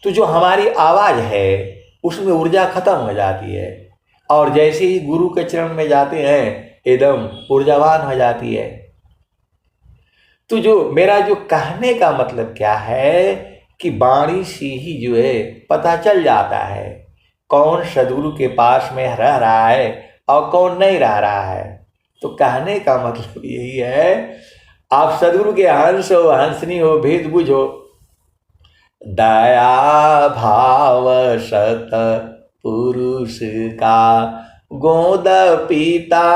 तो जो हमारी आवाज है उसमें ऊर्जा खत्म हो जाती है, और जैसे ही गुरु के चरण में जाते हैं एकदम ऊर्जावान हो जाती है। तो जो मेरा जो कहने का मतलब क्या है कि वाणी से ही जो है पता चल जाता है कौन सदगुरु के पास में रह रहा है और कौन नहीं रह रहा है। तो कहने का मतलब यही है, आप सदगुरु के हंस हो हंसनी हो, भेद बुझो, दया भाव सत पुरुष का गोद पीता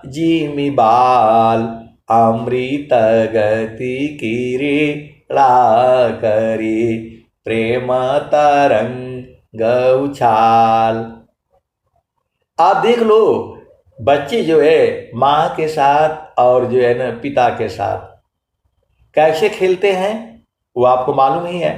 जिमि बाल, अमृत गति क्रीड़ा करी प्रेम तरंग उछाल। आप देख लो बच्चे जो है माँ के साथ और जो है ना पिता के साथ कैसे खेलते हैं वो आपको मालूम ही है।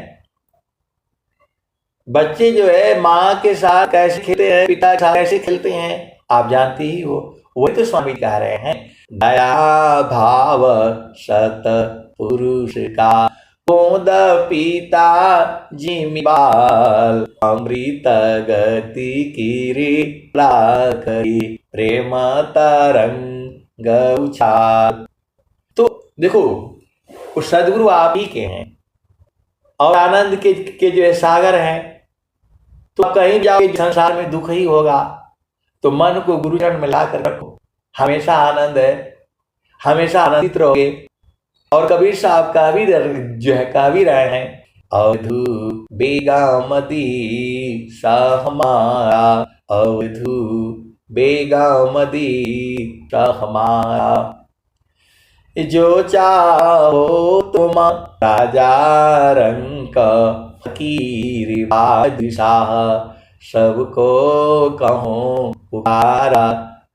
बच्चे जो है माँ के साथ कैसे खेलते हैं, पिता के साथ कैसे खेलते हैं, आप जानते ही हो। वही तो स्वामी कह रहे हैं, दया भाव सत पुरुष का गोद पीता जिमि बाल अमृत गति की करी प्रेम तरंग उछाल। तो देखो, वो सदगुरु आप ही के हैं और आनंद के जो है सागर हैं। तो कहीं जाओगे संसार में दुख ही होगा, तो मन को गुरुचरण में ला कर रखो, हमेशा आनंद है, हमेशा आनंदित रहोगे। और कबीर साहब का भी जो है कह भी रहे हैं, अवधू बेगामती सा हमारा, अवधू बेगामती सा हमारा, जो चाहो तुम राजा रंग फकीर बादशाह, सबको कहो पुकारा,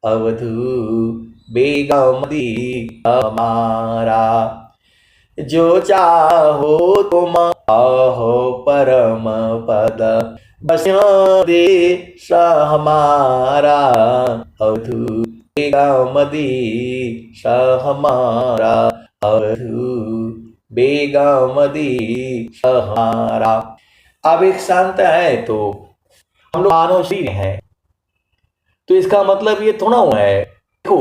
अवधू बेगमदी हमारा, जो चाहो तुम आहो परम पद, बस्यो देश हमारा, अवधू बेगमदी हमारा, अवधू बेगमदी हमारा। अब एक शांत है तो हम लोग मानव शरीर हैं, तो इसका मतलब ये थोड़ा हुआ है, देखो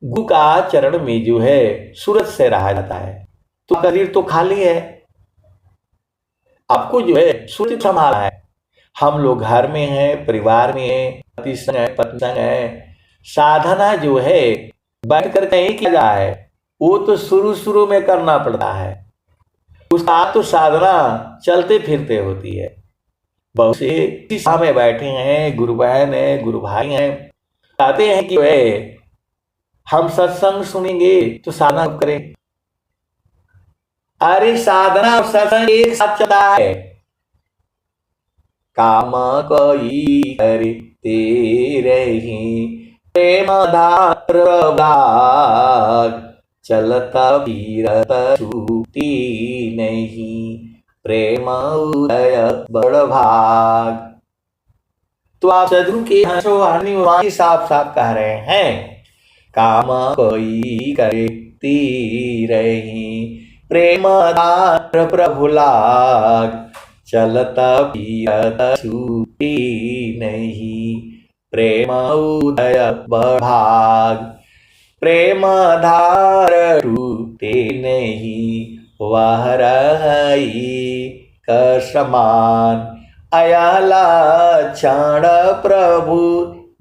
गुरु का चरण में जो है सूरज से रहा जाता है, तो शरीर तो खाली है, आपको जो है सूरज संभाला है। हम लोग घर में हैं, परिवार में हैं, पति संग है, पत्नी संग है, साधना जो है बैठ कर कहीं किया जा है, वो तो शुरू शुरू में करना पड़ता है, उसका तो साधना चलते फिरते होती है। बहुत से दिशा में बैठे हैं, गुरु बहन है, गुरु भाई हैं, चाहते हैं कि वे हम सत्संग सुनेंगे तो साधना करें। अरे साधना और सत्संग एक साथ चलता है, काम कोई करे तेरे ही प्रेम धार भाग, चलता फिरत छूटी नहीं, प्रेम उदय बड़ भाग। तो आप सदगुरु के हंसो साफ साफ कह रहे हैं, काम कोई करे तेरे ही प्रेम धार प्रभु लाग, चलता फिरत छूटी नहीं, प्रेम उदय भाग, प्रेम धार टूटे नहीं, वह रही कर समान, अयला क्षण प्रभु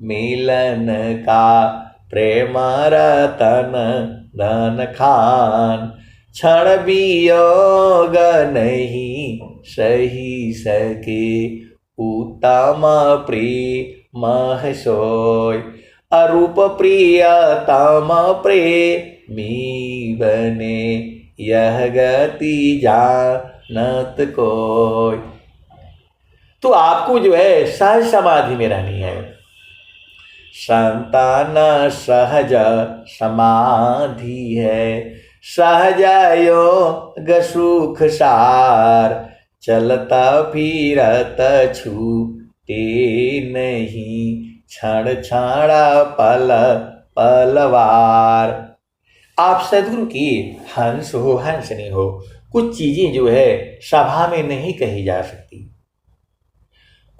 मिलन का, प्रेम रतन धन खान, क्षण वियोग नहीं सही सके, उत्तम प्रेम सोय, अरूप प्रियतम प्रेमी बने, यह गति जानत कोय। तो आपको जो है सहज समाधि में रहनी है, संतान सहज समाधि है, सहज योग सुख सार, चलता फिरत छूटे नहीं, क्षण क्षण पल पलवार। आप सदगुरु की हंस हो हंसनी हो, कुछ चीजें जो है सभा में नहीं कही जा सकती,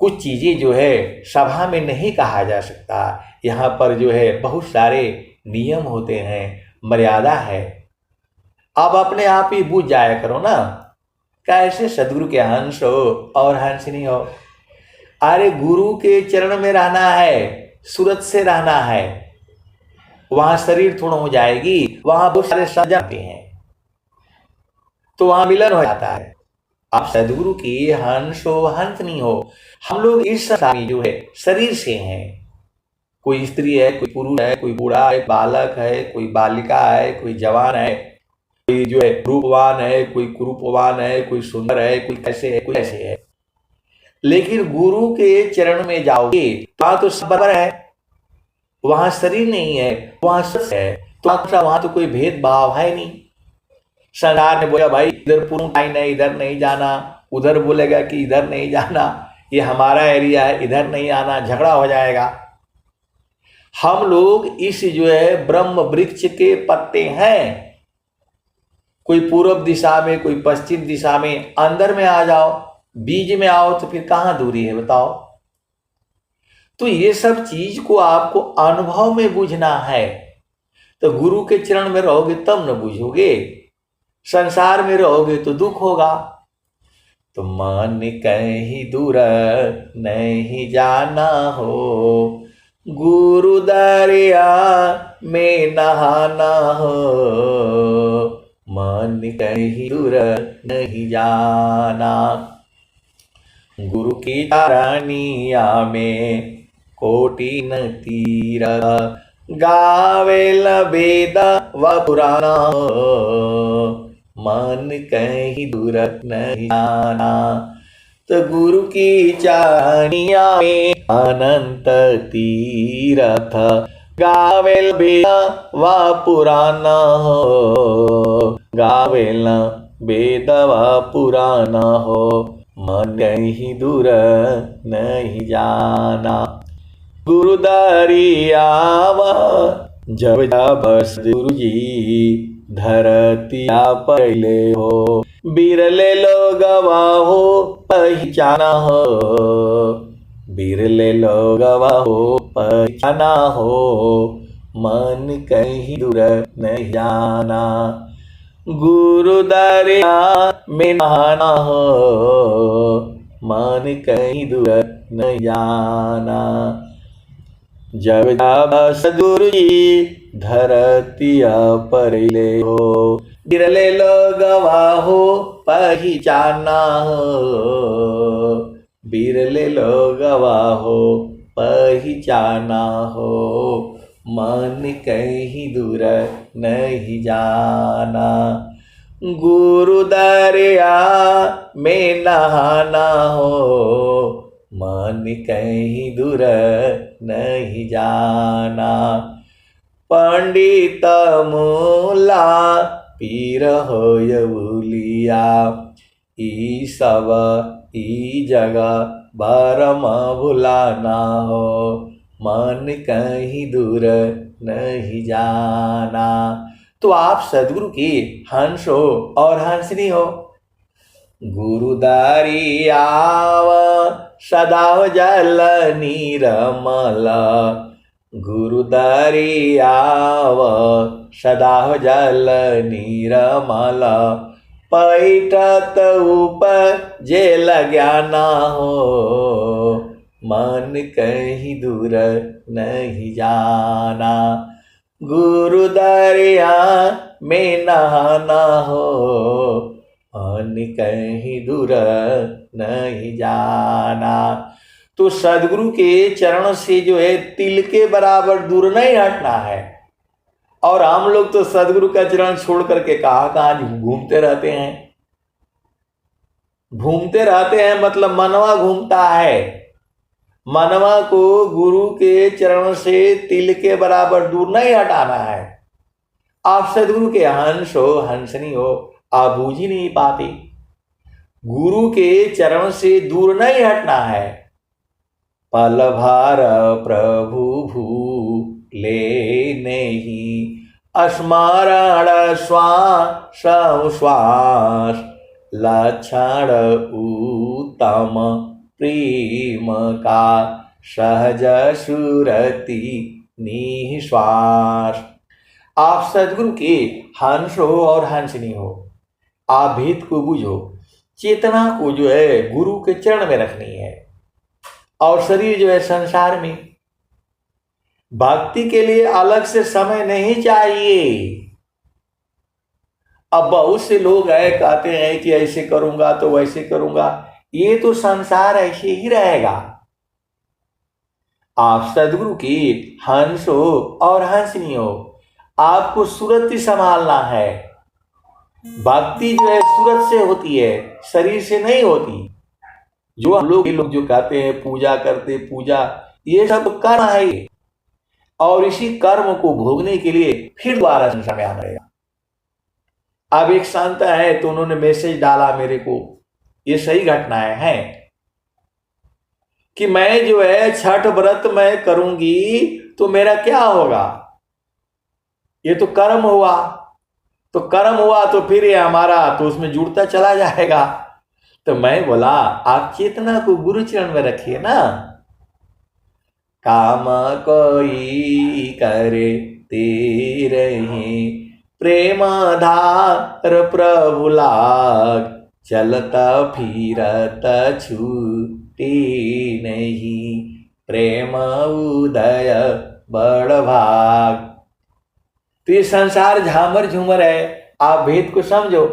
कुछ चीजें जो है सभा में नहीं कहा जा सकता। यहाँ पर जो है बहुत सारे नियम होते हैं, मर्यादा है। अब अपने आप ही बुझ जाया करो ना, कैसे सदगुरु के हंस हो और हंसनी हो। अरे गुरु के चरण में रहना है, सूरज से रहना है, वहां शरीर थोड़ा हो जाएगी, वहां बहुत सारे सज्जन हैं, तो वहां मिलन हो जाता है। आप सदगुरु की हंस हो हंस नहीं हो। हम लोग इस संसार में जो है शरीर से हैं, कोई स्त्री है, कोई पुरुष है, कोई बूढ़ा है, बालक है, कोई बालिका है, कोई जवान है, कोई जो है रूपवान है, कोई कुरूपवान है, कोई सुंदर है, कोई कैसे है, कोई ऐसे है। लेकिन गुरु के चरण में जाओगे वहां तो सब बराबर है, वहां शरीर नहीं है, वहां सत्य है। तो अच्छा, वहां तो कोई भेदभाव है नहीं। संसार ने बोला भाई इधर पूर्ण टाइम है, इधर नहीं जाना, उधर बोलेगा कि इधर नहीं जाना, ये हमारा एरिया है, इधर नहीं आना, झगड़ा हो जाएगा। हम लोग इस जो है ब्रह्म वृक्ष के पत्ते हैं। कोई पूर्व दिशा में, कोई पश्चिम दिशा में, अंदर में आ जाओ, बीज में आओ, तो फिर कहां दूरी है बताओ। तो ये सब चीज को आपको अनुभव में बुझना है। तो गुरु के चरण में रहोगे तब न बुझोगे, संसार में रहोगे तो दुख होगा। तो मन कहीं दूर नहीं जाना हो, गुरु दरिया में नहाना हो। मन कहीं दूर नहीं जाना, गुरु की चरनिया में कोटि न तीरथ, गावेल वेद व पुराण, मन कहीं दूर नहीं जाना। तो गुरु की चरनिया में अनंत तीरथ, गावेल वेद व पुराण, गावेल वेद व पुराण हो, मन कहीं दूर नहीं जाना। गुरु दरियाव जब जब सद्गुरु जी धरतिया पहले हो, बिरले लोगवा हो पहचाना हो, बिरले लोगवा हो पहचाना हो, मन कहीं दूर नहीं जाना। गुरु दरिया में नहाना हो, मन कहीं दूर नहीं जाना। जब जब सद्गुरु जी धरतिया परले हो, बिरले लोगवा हो पहचाना हो, बिरले लोगवा हो पहचाना हो, मन कहीं दूर नहीं जाना। गुरु दरिया में नहाना हो, मन कहीं दूर नहीं जाना। पंडित मूला पीर होय भूलिया, ई सब ई जगह भरम भुलाना हो, मन कहीं दूर नहीं जाना। तो आप सद्गुरु की हंस हो और हंसनी हो। गुरु दरियाव सदा जल नीरमल, गुरु दरियाव सदा जल नीरमल, पैठत उपजेल ज्ञाना हो, मन कहीं दूर नहीं जाना। गुरु दरिया में नहाना हो, मन कहीं दूर नहीं जाना। तो सद्गुरु के चरण से जो है तिल के बराबर दूर नहीं हटना है। और हम लोग तो सद्गुरु का चरण छोड़ करके कहां कहां घूमते रहते हैं। घूमते रहते हैं मतलब मनवा घूमता है। मनवा को गुरु के चरण से तिल के बराबर दूर नहीं हटाना है। आप सद्गुरु के हंस हो, हंसनी हो, आप बूझ ही नहीं पाते। गुरु के चरण से दूर नहीं हटना है। पल भार प्रभु भूले नहीं, स्मरण श्वास श्वास, लक्षण उत्तम प्रेम का, सहज सुरति निश्वास। आप सद्गुरु के हंस हो और हंसनी हो। आप भेद को बुझो, चेतना को जो है गुरु के चरण में रखनी है। और शरीर जो है संसार में। भक्ति के लिए अलग से समय नहीं चाहिए। अब बहुत से लोग हैं कहते हैं कि ऐसे करूंगा तो वैसे करूंगा, ये तो संसार ऐसे ही रहेगा। आप सद्गुरु की हंस हो और हंसनी हो। आपको सूरत ही संभालना है। भक्ति जो है सूरत से होती है, शरीर से नहीं होती। जो हम लोग जो कहते हैं पूजा करते, पूजा ये सब करना है। और इसी कर्म को भोगने के लिए फिर दोबारा संसार में आना पड़ेगा। अब एक संत है तो उन्होंने मैसेज डाला मेरे को, ये सही घटनाएं हैं कि मैं जो है छठ व्रत मैं करूंगी तो मेरा क्या होगा, ये तो कर्म हुआ, तो कर्म हुआ तो फिर ये हमारा तो उसमें जुड़ता चला जाएगा। तो मैं बोला आप चेतना को गुरु चरण में रखिए ना। काम कोई करे तेरही प्रेम धार प्रभु लाग चलता फिरत छूटी नहीं प्रेम उदय बड़ भाग। तो ये संसार झामर झूमर है, आप भेद को समझो।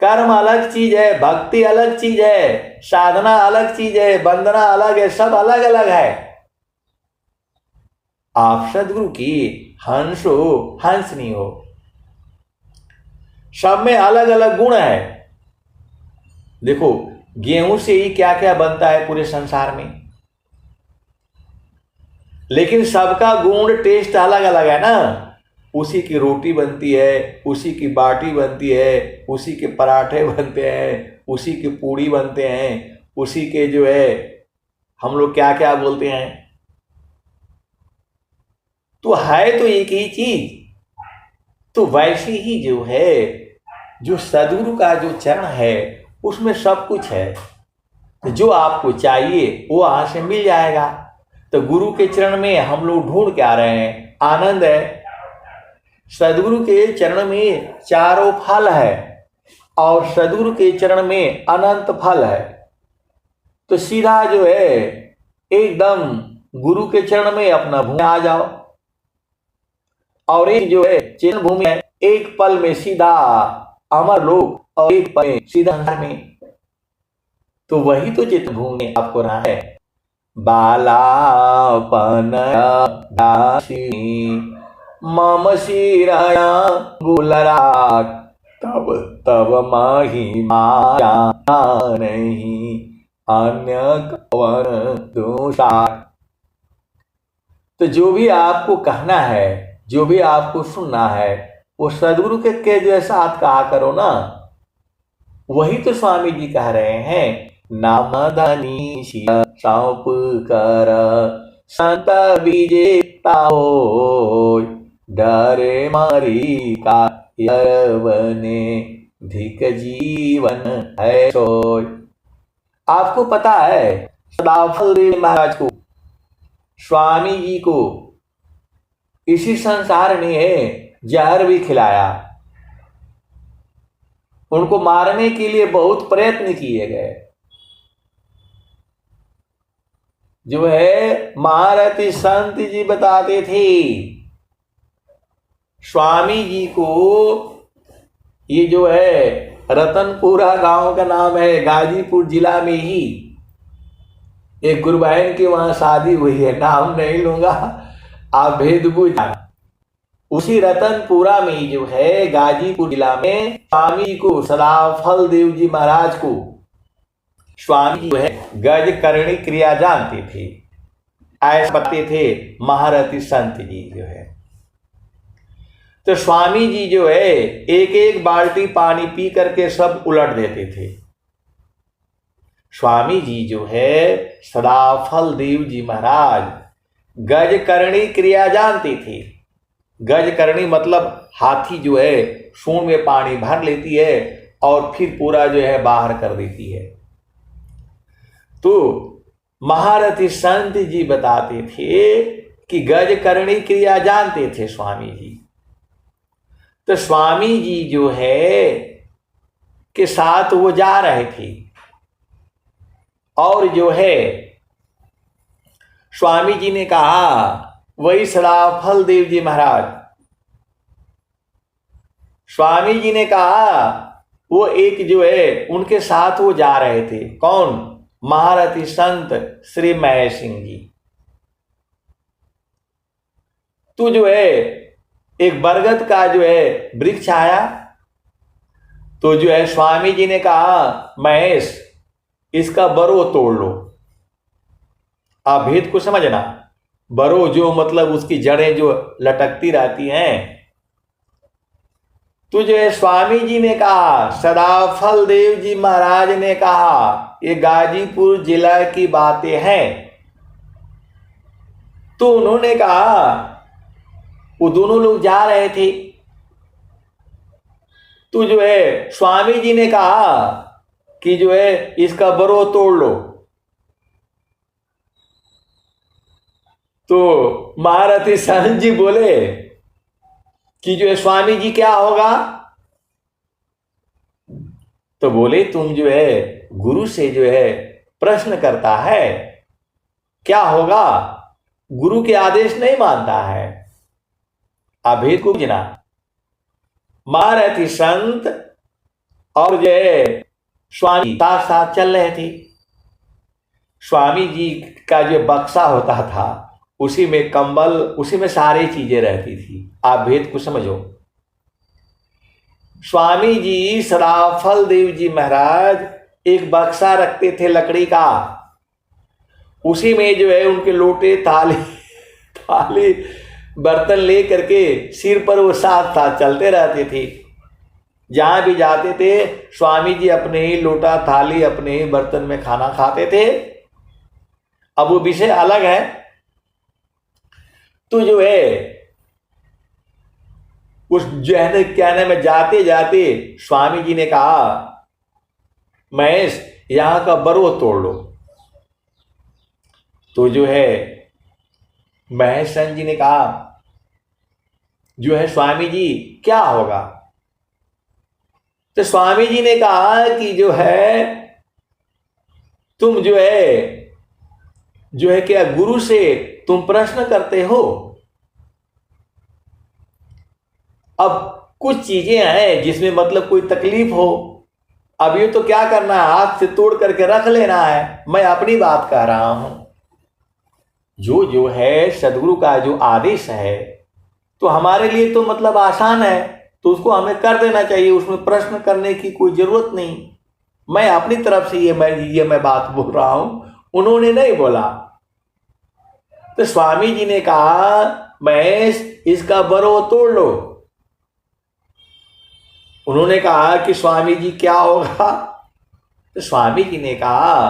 कर्म अलग चीज है, भक्ति अलग चीज है, साधना अलग चीज है, वंदना अलग है, सब अलग अलग है। आप सदगुरु की हंस हो, हंसनी हो, सब में अलग अलग गुण है। देखो गेहूं से ही क्या क्या बनता है पूरे संसार में, लेकिन सबका गुण टेस्ट अलग अलग है ना। उसी की रोटी बनती है, उसी की बाटी बनती है, उसी के पराठे बनते हैं, उसी के पूड़ी बनते हैं, उसी के जो है हम लोग क्या क्या बोलते हैं, तो है तो एक ही चीज। तो वैसे ही जो है जो सदगुरु का जो चरण है उसमें सब कुछ है, तो जो आपको चाहिए वो वहां से मिल जाएगा। तो गुरु के चरण में हम लोग ढूंढ के आ रहे हैं, आनंद है। सदगुरु के चरण में चारों फल है और सदगुरु के चरण में अनंत फल है। तो सीधा जो है एकदम गुरु के चरण में अपना भूमि आ जाओ, और एक जो है चरण भूमि है, एक पल में सीधा अमर लोक और एक पल में सीधा नरक में। तो वही तो चित्त भूमि आपको रहा है। बालापन दासी मम शिरया गुलराग तब तब महिमा नहीं अन्य कवन दूषा। तो जो भी आपको कहना है, जो भी आपको सुनना है, वो सदगुरु के जो साथ कहा करो ना। वही तो स्वामी जी कह रहे हैं, नाम धनी सौंप कर संत विजेता हो डरे मारी का बने धिक जीवन है सोय। आपको पता है सदाफल देव महाराज को, स्वामी जी को इसी संसार ने जहर भी खिलाया, उनको मारने के लिए बहुत प्रयत्न किए गए। जो है महारथी संत जी बताते थे स्वामी जी को, ये जो है रतनपुरा गांव का नाम है, गाजीपुर जिला में ही एक गुरु बहन की वहां शादी हुई है, नाम नहीं लूंगा, आप भेद बुझ। उसी रतनपुरा में जो है गाजीपुर जिला में स्वामी जी को, सदाफल देव जी महाराज को स्वामी जी जो है गज करणी क्रिया जानते थे, ऐसे बताते थे महारथी संत जी जो है। तो स्वामी जी जो है एक एक बाल्टी पानी पी करके सब उलट देते थे। स्वामी जी जो है सदाफल देव जी महाराज गज करणी क्रिया जानते थे। गज करणी मतलब हाथी जो है सूंड में पानी भर लेती है और फिर पूरा जो है बाहर कर देती है। तो महारथी संत जी बताते थे कि गज करणी क्रिया जानते थे स्वामी जी। तो स्वामी जी जो है के साथ वो जा रहे थे और जो है स्वामी जी ने कहा, वही सदाफल देव जी महाराज, स्वामी जी ने कहा, वो एक जो है उनके साथ वो जा रहे थे, कौन? महारथी संत श्री महेश सिंह जी। तो जो है एक बरगद का जो है वृक्ष आया, तो जो है स्वामी जी ने कहा, महेश इसका बरो तोड़ लो। आप भेद को समझना, बरो जो मतलब उसकी जड़ें जो लटकती रहती हैं। तो जो है स्वामी जी ने कहा, सदाफल देव जी महाराज ने कहा, ये गाजीपुर जिला की बातें हैं। तो उन्होंने कहा, वो दोनों लोग जा रहे थे, तो जो है स्वामी जी ने कहा कि जो है इसका बरो तोड़ लो। तो महारथी संत जी बोले कि जो है स्वामी जी क्या होगा? तो बोले तुम जो है गुरु से जो है प्रश्न करता है, क्या होगा? गुरु के आदेश नहीं मानता है, अभेद को जना। महारथी संत और जो है स्वामी साथ साथ चल रहे थे। स्वामी जी का जो बक्सा होता था उसी में कंबल, उसी में सारी चीजें रहती थी। आप भेद को समझो। स्वामी जी सदाफल देव जी महाराज एक बक्सा रखते थे लकड़ी का, उसी में जो है उनके लोटे थाली बर्तन ले करके सिर पर वो साथ साथ चलते रहते थे। जहां भी जाते थे स्वामी जी अपने ही लोटा थाली अपने ही बर्तन में खाना खाते थे। अब वो विषय अलग है। तो जो है उस जो है कहने में जाते जाते स्वामी जी ने कहा, महेश यहां का बरो तोड़ लो। तो जो है महेश जी ने कहा, जो है स्वामी जी क्या होगा? तो स्वामी जी ने कहा कि जो है तुम जो है क्या गुरु से तुम प्रश्न करते हो? अब कुछ चीजें हैं जिसमें मतलब कोई तकलीफ हो, अब ये तो क्या करना है, हाथ से तोड़ करके रख लेना है। मैं अपनी बात कह रहा हूं, जो है सदगुरु का जो आदेश है तो हमारे लिए तो मतलब आसान है, तो उसको हमें कर देना चाहिए, उसमें प्रश्न करने की कोई जरूरत नहीं। मैं अपनी तरफ से ये मैं बात बोल रहा हूं, उन्होंने नहीं बोला। तो स्वामी जी ने कहा, महेश इसका बरो तोड़ लो। उन्होंने कहा कि स्वामी जी क्या होगा? तो स्वामी जी ने कहा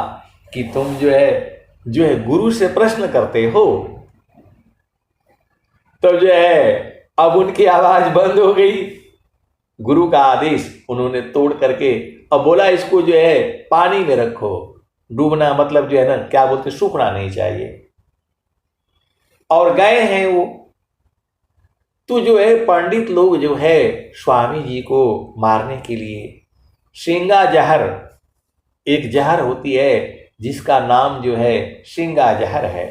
कि तुम जो है गुरु से प्रश्न करते हो। तो जो है अब उनकी आवाज बंद हो गई। गुरु का आदेश उन्होंने तोड़ करके अब बोला, इसको जो है पानी में रखो, डूबना मतलब जो है ना क्या बोलते, सूखना नहीं चाहिए। और गए हैं वो। तो जो है पंडित लोग जो है स्वामी जी को मारने के लिए सिंगा जहर, एक जहर होती है जिसका नाम जो है सिंगा जहर है,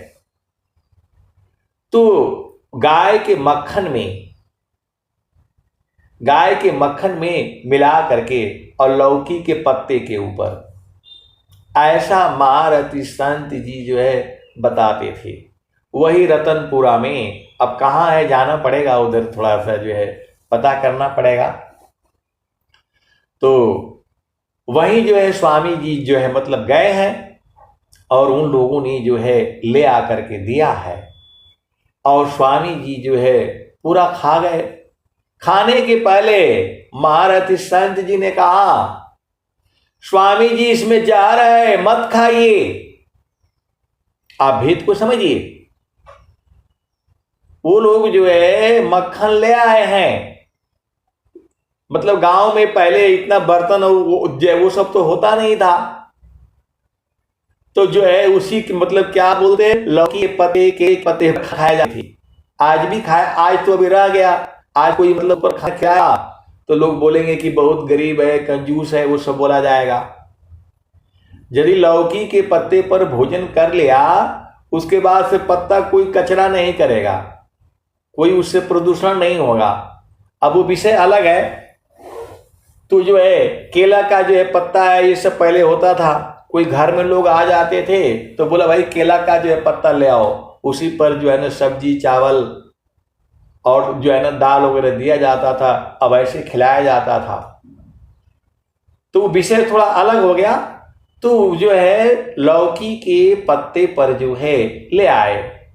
तो गाय के मक्खन में मिला करके और लौकी के पत्ते के ऊपर, ऐसा महारथी संत जी जो है बताते थे। वही रतनपुरा में, अब कहाँ है जाना पड़ेगा, उधर थोड़ा सा जो है पता करना पड़ेगा। तो वहीं जो है स्वामी जी जो है मतलब गए हैं और उन लोगों ने जो है ले आकर के दिया है, और स्वामी जी जो है पूरा खा गए। खाने के पहले महारथी संत जी ने कहा, स्वामी जी इसमें जहर है, मत खाइए। आप भेद को समझिए। वो लोग जो है मक्खन ले आए हैं, मतलब गांव में पहले इतना बर्तन वो सब तो होता नहीं था, तो जो है उसी मतलब क्या बोलते हैं, लौकी के पत्ते के पत्ते खाए जाते थे। आज भी खाए, आज तो अभी रह गया। आज कोई मतलब पर खाया तो लोग बोलेंगे कि बहुत गरीब है, कंजूस है, वो सब बोला जाएगा। यदि लौकी के पत्ते पर भोजन कर लिया, उसके बाद से पत्ता कोई कचरा नहीं करेगा, कोई उससे प्रदूषण नहीं होगा। अब वो विषय अलग है। तो जो है केला का जो है पत्ता है, ये सब पहले होता था। कोई घर में लोग आ जाते थे तो बोला भाई केला का जो है पत्ता ले आओ, उसी पर जो है ना सब्जी चावल और जो है ना दाल वगैरह दिया जाता था, अब ऐसे खिलाया जाता था। तो विषय थोड़ा अलग हो गया। तो जो है लौकी के पत्ते पर जो है ले आए,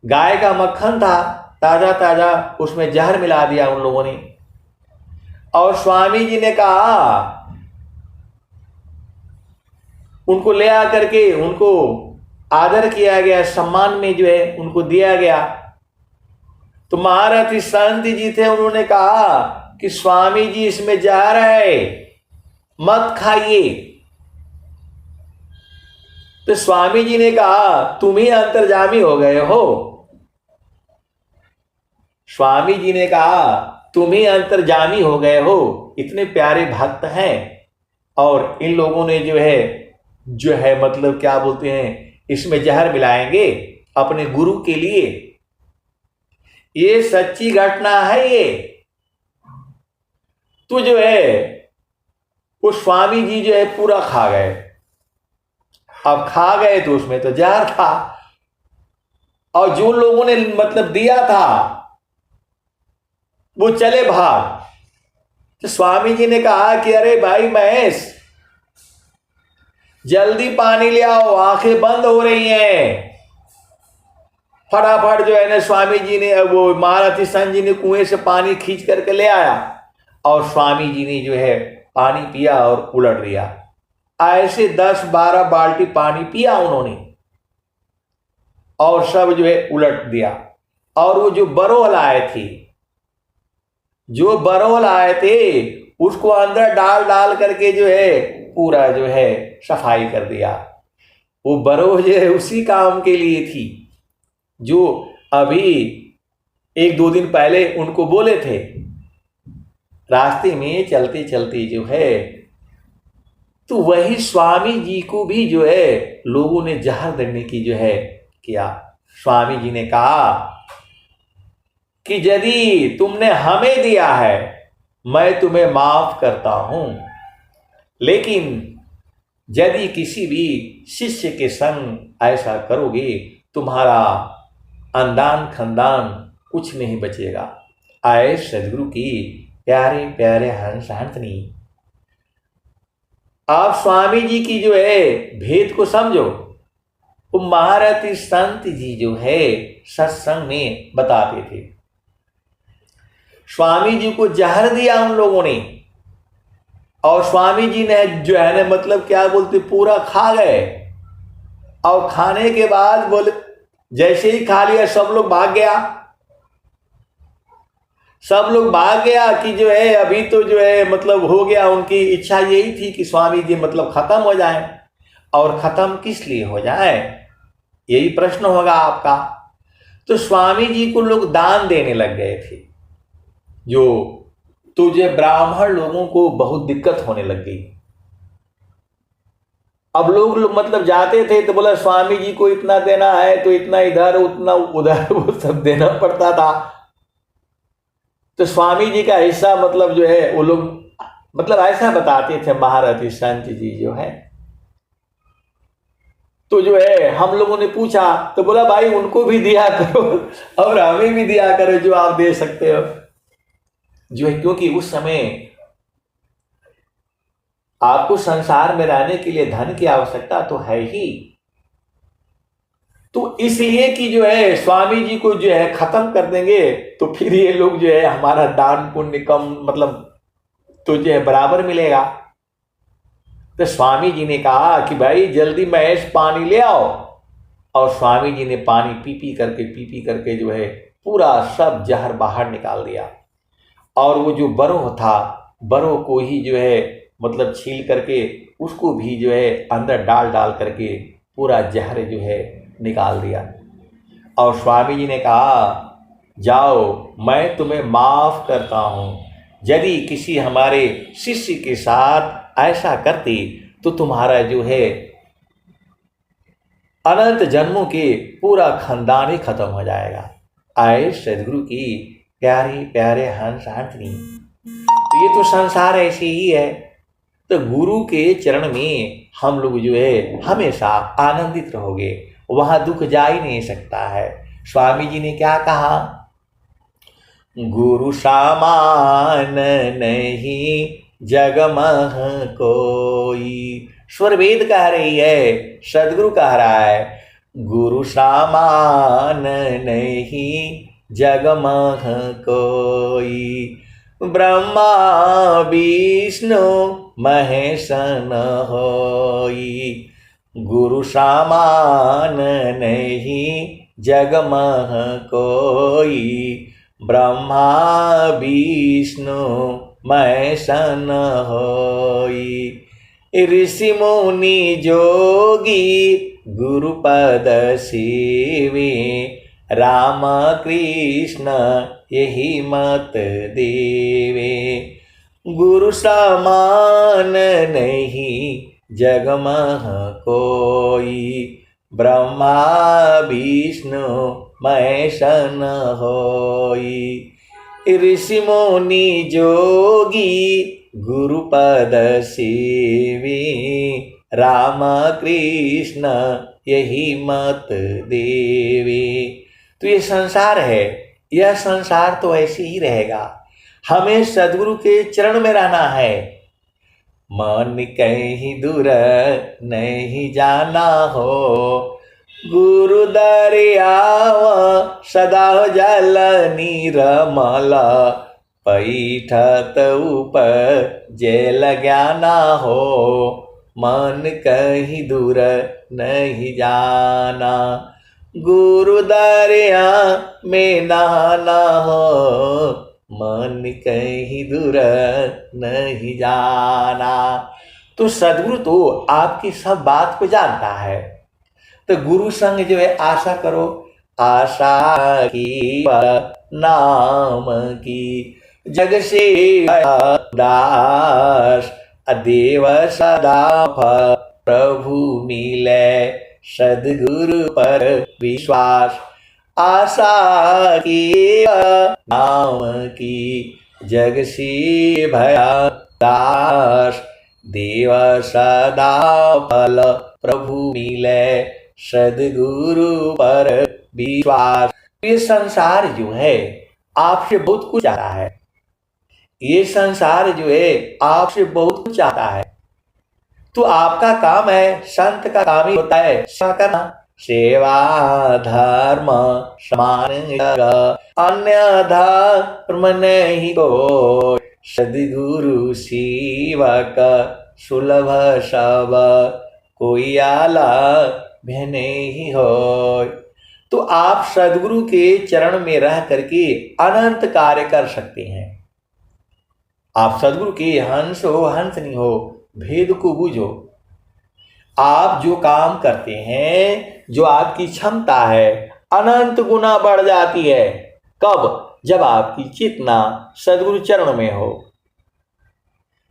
गाय का मक्खन था ताजा ताजा, उसमें जहर मिला दिया उन लोगों ने। और स्वामी जी ने कहा, उनको ले आकर के उनको आदर किया गया, सम्मान में जो है उनको दिया गया। तो महारथी संत जी थे, उन्होंने कहा कि स्वामी जी इसमें जहर है, मत खाइए। तो स्वामी जी ने कहा, तुम ही अंतर्जामी हो गए हो। स्वामी जी ने कहा, तुम ही अंतर्जामी हो गए हो, इतने प्यारे भक्त हैं और इन लोगों ने जो है मतलब क्या बोलते हैं, इसमें जहर मिलाएंगे अपने गुरु के लिए। ये सच्ची घटना है ये। तो जो है वो स्वामी जी जो है पूरा खा गए। अब खा गए तो उसमें तो जहर था, और जो लोगों ने मतलब दिया था वो चले भाग। तो स्वामी जी ने कहा कि अरे भाई महेश, जल्दी पानी ले आओ, आंखें बंद हो रही हैं। फटाफट जो है ना स्वामी जी ने, वो महारथी संत जी ने कुएं से पानी खींच करके ले आया और स्वामी जी ने जो है पानी पिया और उलट दिया। ऐसे 10-12 बाल्टी पानी पिया उन्होंने और सब जो है उलट दिया। और वो जो बरोल आए थे, जो बरोल आए थे, उसको अंदर डाल डाल करके जो है पूरा जो है सफाई कर दिया। वो बरोल जो है उसी काम के लिए थी जो अभी 1-2 दिन पहले उनको बोले थे। रास्ते में चलते चलते जो है तो वही स्वामी जी को भी जो है लोगों ने जहर देने की जो है किया। स्वामी जी ने कहा कि यदि तुमने हमें दिया है, मैं तुम्हें माफ करता हूं, लेकिन यदि किसी भी शिष्य के संग ऐसा करोगे, तुम्हारा अंदान खंदान कुछ नहीं बचेगा। आए सदगुरु की प्यारे प्यारे हंस हंसनी। आप स्वामी जी की जो है भेद को समझो। वो महारथी संत जी जो है सत्संग में बताते थे, स्वामी जी को जहर दिया उन लोगों ने और स्वामी जी ने जो है ना मतलब क्या बोलते पूरा खा गए। और खाने के बाद बोले, जैसे ही खा लिया सब लोग भाग गया। सब लोग भाग गया कि जो है अभी तो जो है मतलब हो गया। उनकी इच्छा यही थी कि स्वामी जी मतलब खत्म हो जाए। और खत्म किस लिए हो जाए, यही प्रश्न होगा आपका। तो स्वामी जी को लोग दान देने लग गए थे, जो तुझे ब्राह्मण लोगों को बहुत दिक्कत होने लग गई। अब लोग मतलब जाते थे तो बोला स्वामी जी को इतना देना है तो इतना इधर उतना उधर वो सब देना पड़ता था। तो स्वामी जी का हिस्सा मतलब जो है वो लोग मतलब ऐसा बताते थे महारथी संत जी जो है। तो जो है हम लोगों ने पूछा तो बोला भाई उनको भी दिया करो और हमें भी दिया करो जो आप दे सकते हो जो है, क्योंकि उस समय आपको संसार में रहने के लिए धन की आवश्यकता तो है ही। तो इसलिए कि जो है स्वामी जी को जो है खत्म कर देंगे तो फिर ये लोग जो है हमारा दान पुण्य कम मतलब तो जो है बराबर मिलेगा। तो स्वामी जी ने कहा कि भाई जल्दी महेश पानी ले आओ। और स्वामी जी ने पानी पी पी करके जो है पूरा सब जहर बाहर निकाल दिया। और वो जो बरोह था, बरोह को ही जो है मतलब छील करके उसको भी जो है अंदर डाल डाल करके पूरा जहर जो है निकाल दिया। और स्वामी जी ने कहा जाओ मैं तुम्हें माफ करता हूँ, यदि किसी हमारे शिष्य के साथ ऐसा करते तो तुम्हारा जो है अनंत जन्मों के पूरा खानदान ही खत्म हो जाएगा। आए सदगुरु की प्यारे प्यारे हंस हंसनी। तो ये तो संसार ऐसे ही है। तो गुरु के चरण में हम लोग जो है हमेशा आनंदित रहोगे, वहां दुख जा ही नहीं सकता है। स्वामी जी ने क्या कहा, गुरु सामान नहीं जगमह कोई। स्वर वेद कह रही है, सदगुरु कह रहा है, गुरु समान नहीं जग मह कोई। ब्रह्मा विष्णु महेश न होई। गुरु समान नहीं जग मह कोई। ब्रह्मा विष्णु महेश न होई। ऋषि मुनि जोगी गुरुपद सेवे। राम कृष्ण यही मत देवे। गुरु समान नहीं जग मह कोई। ब्रह्मा विष्णु महेश न होई। ऋषि मुनि जोगी गुरुपद सेवे। राम कृष्ण यही मत देवे। तो ये संसार है, यह संसार तो ऐसे ही रहेगा। हमें सद्गुरु के चरण में रहना है। मन कहीं दूर नहीं जाना हो। गुरु दरियाव सदा जल निर्मल। पैठत ऊपर जेल ज्ञाना हो। मन कहीं दूर नहीं जाना। गुरु दरिया में नहाना हो। मन कहीं दूर नहीं जाना। तो सद्गुरु तो आपकी सब बात को जानता है। तो गुरु संग जो है आशा करो। आशा की नाम की जग से दास। देव सदा प्रभु मिले सद्गुरु पर विश्वास। आशा की नाम की जग से भया दास। देव सदा फल प्रभु मिले सद्गुरु पर विश्वास। ये संसार जो है आपसे बहुत कुछ चाहता है। ये संसार जो है आपसे बहुत कुछ चाहता है। तो आपका काम है, संत का काम ही होता है सेवा करना। सेवा धर्म समान अन्य धर्म नहीं को। सद्गुरु सेवक सुलभ सब कोई आला भेने ही हो। तो आप सद्गुरु के चरण में रह करके अनंत कार्य कर सकते हैं। आप सद्गुरु के हंस हो हंस नहीं हो, भेद को बूझो। आप जो काम करते हैं, जो आपकी क्षमता है, अनंत गुना बढ़ जाती है। कब? जब आपकी चेतना सद्गुरु चरण में हो।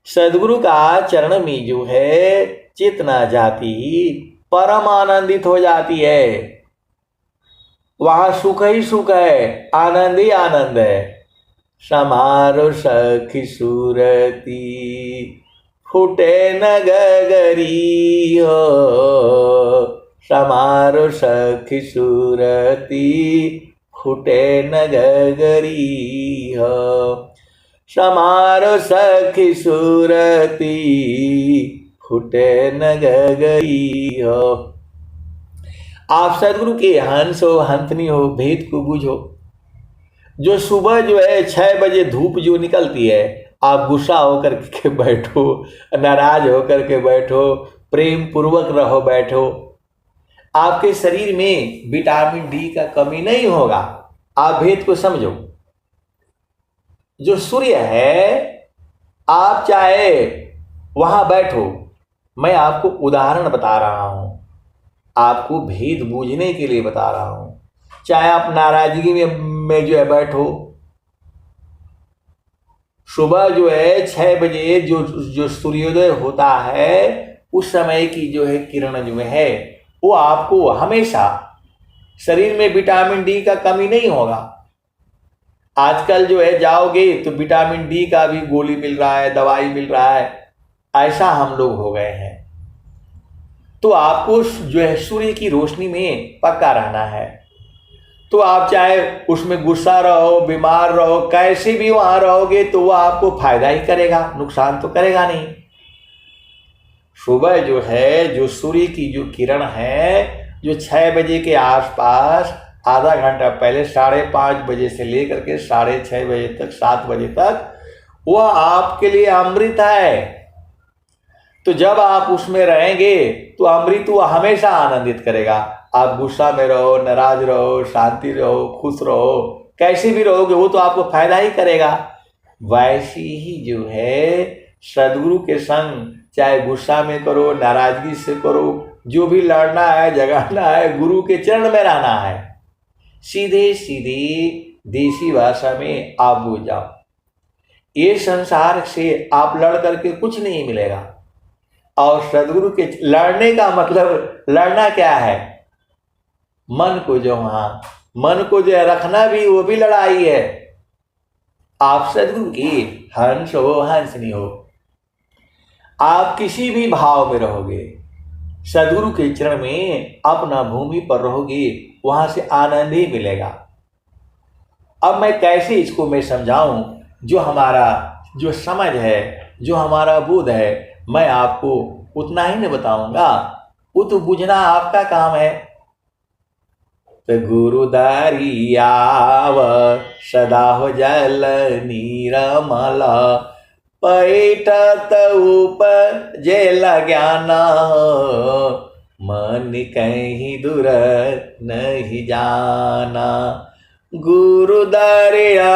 सद्गुरु का चरण में जो है चेतना जाती ही परम आनंदित हो जाती है। वहां सुख ही सुख है, आनंद ही आनंद है। समारो सखी सूरती फूटे न गगरी हो। समारो सखी सूरती फूटे न गगरी हो। समारो सखी सूरती फूटे न गगरी हो। आप सद्गुरु के हंस हो हंसनी हो, भेद को बूझो। जो सुबह जो है 6 बजे धूप जो निकलती है, आप गुस्सा होकर के बैठो, नाराज होकर के बैठो, प्रेम पूर्वक रहो बैठो। आपके शरीर में विटामिन डी का कमी नहीं होगा। आप भेद को समझो। जो सूर्य है, आप चाहे वहां बैठो। मैं आपको उदाहरण बता रहा हूं, आपको भेद बूझने के लिए बता रहा हूं। चाहे आप नाराजगी में जो है बैठो। सुबह जो है 6 बजे जो सूर्योदय होता है, उस समय की जो है किरण जो है वो आपको हमेशा शरीर में विटामिन डी का कमी नहीं होगा। आजकल जो है जाओगे तो विटामिन डी का भी गोली मिल रहा है, दवाई मिल रहा है। ऐसा हम लोग हो गए हैं। तो आपको जो है सूर्य की रोशनी में पक्का रहना है। तो आप चाहे उसमें गुस्सा रहो, बीमार रहो, कैसे भी वहां रहोगे तो वह आपको फायदा ही करेगा, नुकसान तो करेगा नहीं। सुबह जो है जो सूर्य की जो किरण है जो 6 बजे के आसपास आधा घंटा पहले 5:30 बजे से लेकर के 6:30 बजे तक 7 बजे तक वह आपके लिए अमृत है। तो जब आप उसमें रहेंगे तो अमृत वो हमेशा आनंदित करेगा। आप गुस्सा में रहो, नाराज रहो, शांति रहो, खुश रहो, कैसे भी रहोगे वो तो आपको फायदा ही करेगा। वैसी ही जो है सदगुरु के संग, चाहे गुस्सा में करो, नाराजगी से करो, जो भी लड़ना है, झगड़ना है, गुरु के चरण में रहना है। सीधे सीधे देसी भाषा में आप बुझ जाओ, ये संसार से आप लड़ करके कुछ नहीं मिलेगा। और सदगुरु के लड़ने का मतलब, लड़ना क्या है? मन को जो, हाँ, मन को जो रखना भी वो भी लड़ाई है। आप सदगुरु की हंस हो, हंसनी हो, आप किसी भी भाव में रहोगे, सदगुरु के चरण में अपना भूमि पर रहोगे, वहां से आनंद ही मिलेगा। अब मैं कैसे इसको मैं समझाऊं? जो हमारा जो समझ है, जो हमारा बोध है, मैं आपको उतना ही नहीं बताऊंगा, वो तो बुझना आपका काम है। तो गुरुदारी आव सदा हो जल नीरमल, पैठत उपजेल ज्ञान, मन कहीं दूर नहीं जाना। गुरु दरिया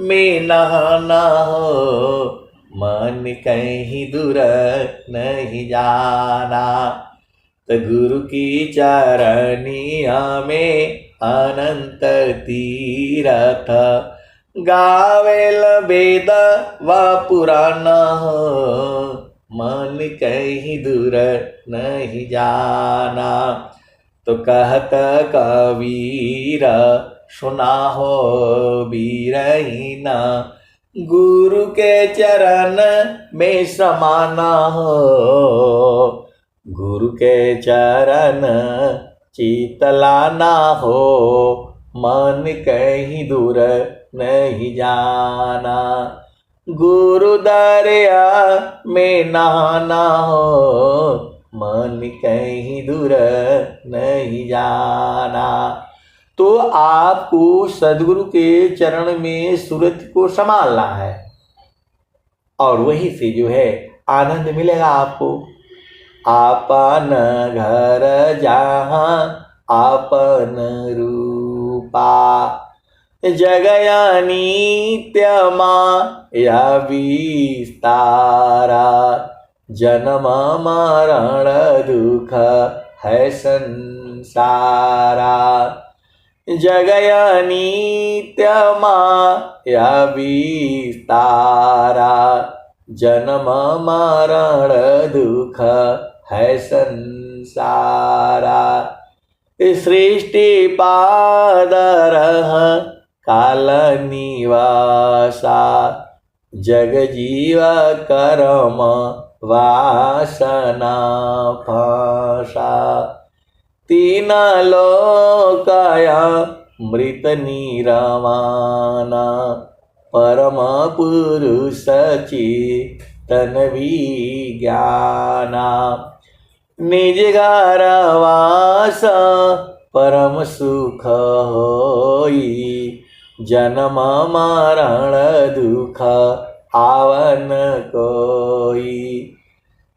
में नहाना हो, मन कहीं दूर नहीं जाना। तो गुरु की चरनिया में अनंत तीरथ, गावेल वेद व पुराण, मन कहीं दूर नहीं जाना। तो कहत कबीर सुना हो बीरहीना, गुरु के चरण में समाना हो, गुरु के चरण चितलाना हो, मन कहीं दूर नहीं जाना। गुरु दरिया में नहाना हो, मन कहीं दूर नहीं जाना। तो आपको सदगुरु के चरण में सूरत को संभालना है, और वही से जो है आनंद मिलेगा आपको। आपन घर जहाँ आपन रूपा, जगया नित्य माया विस्तारा, जन्म मरण दुख है संसारा। जगया नित्य माया विस्तारा, जन्म मरण दुख है संसारा। सृष्टि पादरह काल निवासा, जग जीव कर्म वासना फासा। तीन लोकाया मृत निरमाना, परम पुरुष चेतन विज्ञाना। निज घर वास परम सुख होई, जन्म मरण दुख आवन कोई।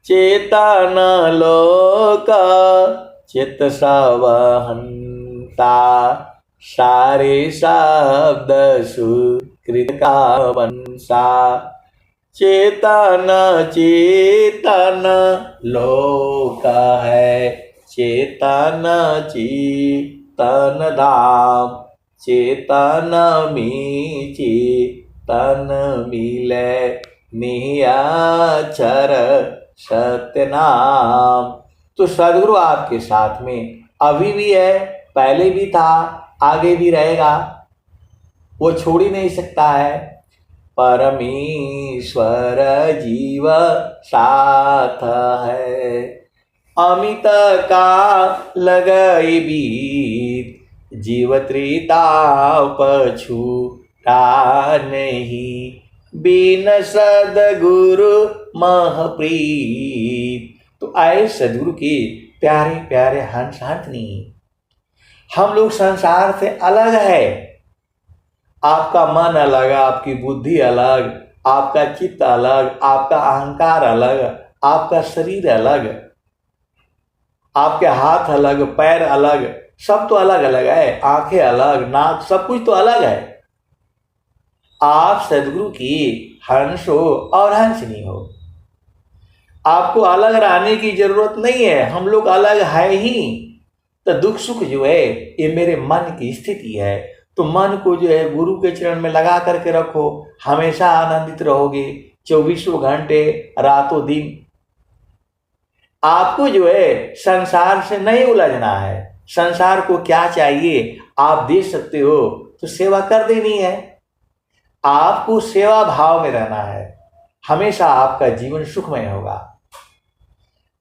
चेतन लोक चित सवहंता, सारे शब्द सुकृत का वंशा। चेतन चेतन लोक है, चेतन चेतन धाम। चेतन में चेतन मिले, नियाक्षर सत्यनाम। तो सदगुरु आपके साथ में अभी भी है, पहले भी था, आगे भी रहेगा, वो छोड़ ही नहीं सकता है। परमेश्वर जीव साथ है, अमित का लगई बीत। जीव त्रिताप छूटा नहीं, बिन सदगुरु महप्रीत। तो आए सदगुरु के प्यारे प्यारे हंस हंसनी, हम लोग संसार से अलग है। आपका मन अलग, आपकी बुद्धि अलग, आपका चित्त अलग, आपका अहंकार अलग, आपका शरीर अलग, आपके हाथ अलग, पैर अलग, सब तो अलग अलग है, आंखें अलग, नाक, सब कुछ तो अलग है। आप सदगुरु की हंस हो और हंसनी हो। आपको अलग रहने की जरूरत नहीं है, हम लोग अलग है ही। तो दुख सुख जो है ये मेरे मन की स्थिति है। तो मन को जो है गुरु के चरण में लगा करके रखो, हमेशा आनंदित रहोगे, 24 घंटे, रातों दिन। आपको जो है संसार से नहीं उलझना है। संसार को क्या चाहिए आप दे सकते हो, तो सेवा कर देनी है। आपको सेवा भाव में रहना है, हमेशा आपका जीवन सुखमय होगा।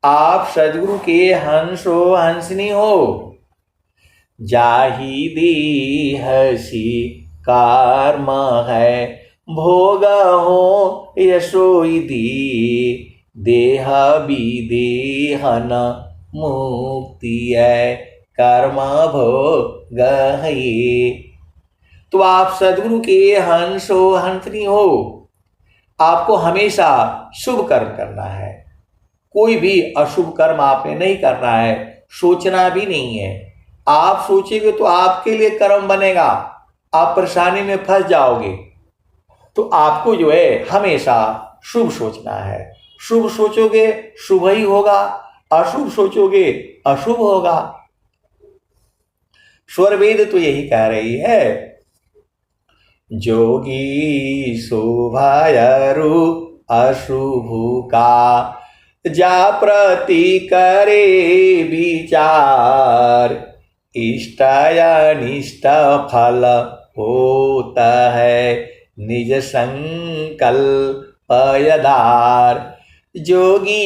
आप सदगुरु के हंस हो, हंसनी हो। जाहि दी हसी कर्म है, भोग हो यशोई दी, देह विदेहन मुक्ति है, कर्म भोग है। तो आप सदगुरु के हंस हो, हंसनी हो। आपको हमेशा शुभ कर्म करना है, कोई भी अशुभ कर्म आपने नहीं करना है, सोचना भी नहीं है। आप सोचेंगे तो आपके लिए कर्म बनेगा, आप परेशानी में फंस जाओगे। तो आपको जो है हमेशा शुभ सोचना है। शुभ सोचोगे शुभ ही होगा, अशुभ सोचोगे अशुभ होगा। स्वरवेद तो यही कह रही है, जोगी शोभायरु अशुभ का, जा प्रति करे विचार, इष्ट अनिष्ट फल होता है, निज संकल्प यदार। जोगी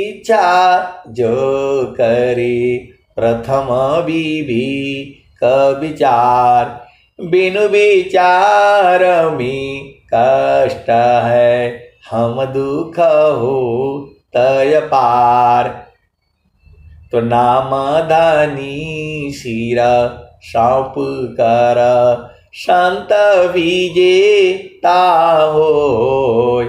इच्छा जो करे, प्रथम विवेक विचार, बिनु विचार में कष्ट है, हम दुख हो तय पार। तो नाम दानी सिर सौंप कर, संत विजेता होय,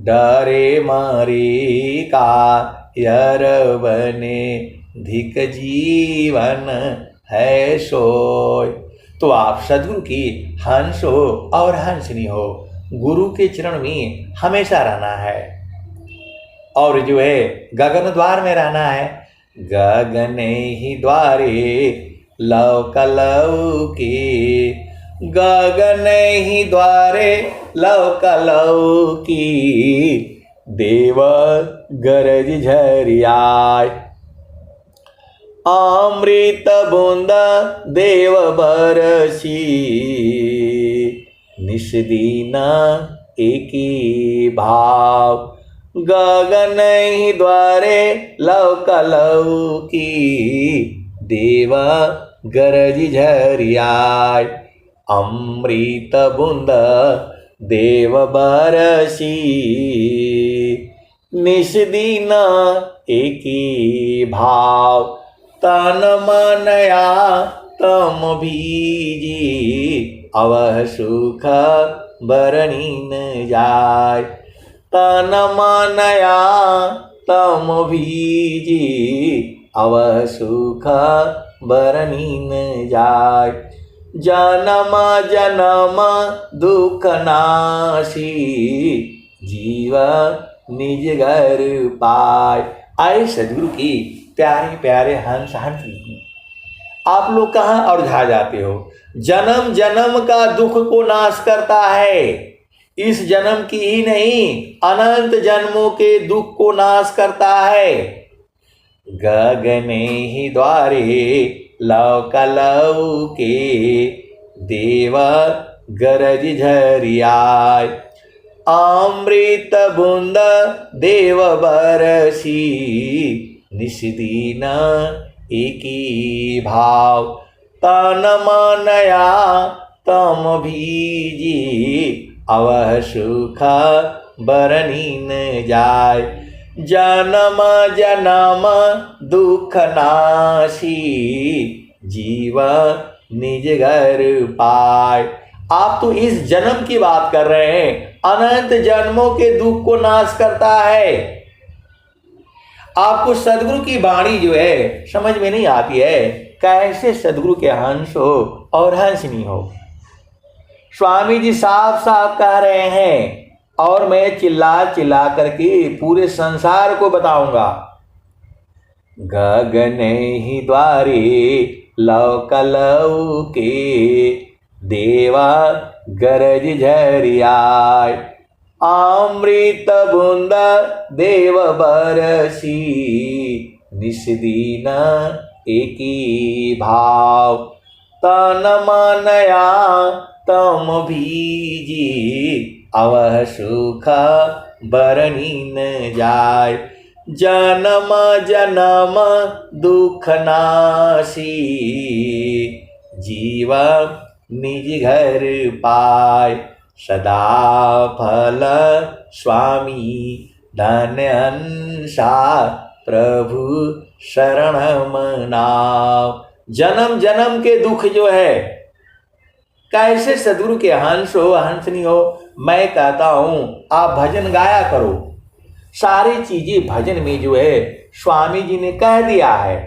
डरे मरे का यर बने, धिक जीवन है सोय। तो आप सदगुरु की हंस हो और हंसनी हो। गुरु के चरण में हमेशा रहना है, और जो है गगन द्वार में रहना है। गगन ही द्वारे लव कलव की, गगन ही द्वारे लव कलव की, देव गरज झरियाय। अमृत बूंद देव बरसी, निस दिन एकी भाव, गगन ही द्वारे लव कलव की, देव गरज झरियाय। अमृत बूंद देव बरसी, निस दिन एकी भाव, तन मनया तम भीजी, अवह सुख बरनी न जाय। तन मनया तम भीजी, अवह सुख बरनी न जाय। जन्म जन्म दुख नासी, जीव निज घर पाय। आए सदगुरु की प्यारे प्यारे हंस हंसनी, आप लोग कहाँ उलझा जाते हो। जन्म जन्म का दुख को नाश करता है, इस जन्म की ही नहीं अनंत जन्मों के दुख को नाश करता है। गगने ही द्वारे लव कलव के, देव गरज झरियाय। अमृत बूंद देव बरसी, निस दिन एकी भाव। तन मनया तम भीजी, अवह सुख बरनी न जाय। जन्म जन्म दुख नाशी जीव निज घर पाए। आप तो इस जन्म की बात कर रहे हैं, अनंत जन्मों के दुख को नाश करता है। आपको सदगुरु की वाणी जो है समझ में नहीं आती है, कैसे सदगुरु के हंस हो और हंसनी हो। स्वामी जी साफ साफ कह रहे हैं, और मैं चिल्ला चिल्ला करके पूरे संसार को बताऊंगा। गगन ही द्वारे लौकलौ के देवा गरज झरियाय। अमृत बूंद देव बरसी निस्दीन एकी भाव। तन मनया तम भीजी अवह सुख बरनी न जाय। जन्म जन्म दुख नासी जीव निज घर पाय। सदा फल स्वामी धन अंसा प्रभु शरण मनाव। जन्म जन्म के दुख जो है, कैसे सदगुरु के हंस हो हंसनी हो। मैं कहता हूं आप भजन गाया करो। सारी चीजें भजन में जो है स्वामी जी ने कह दिया है।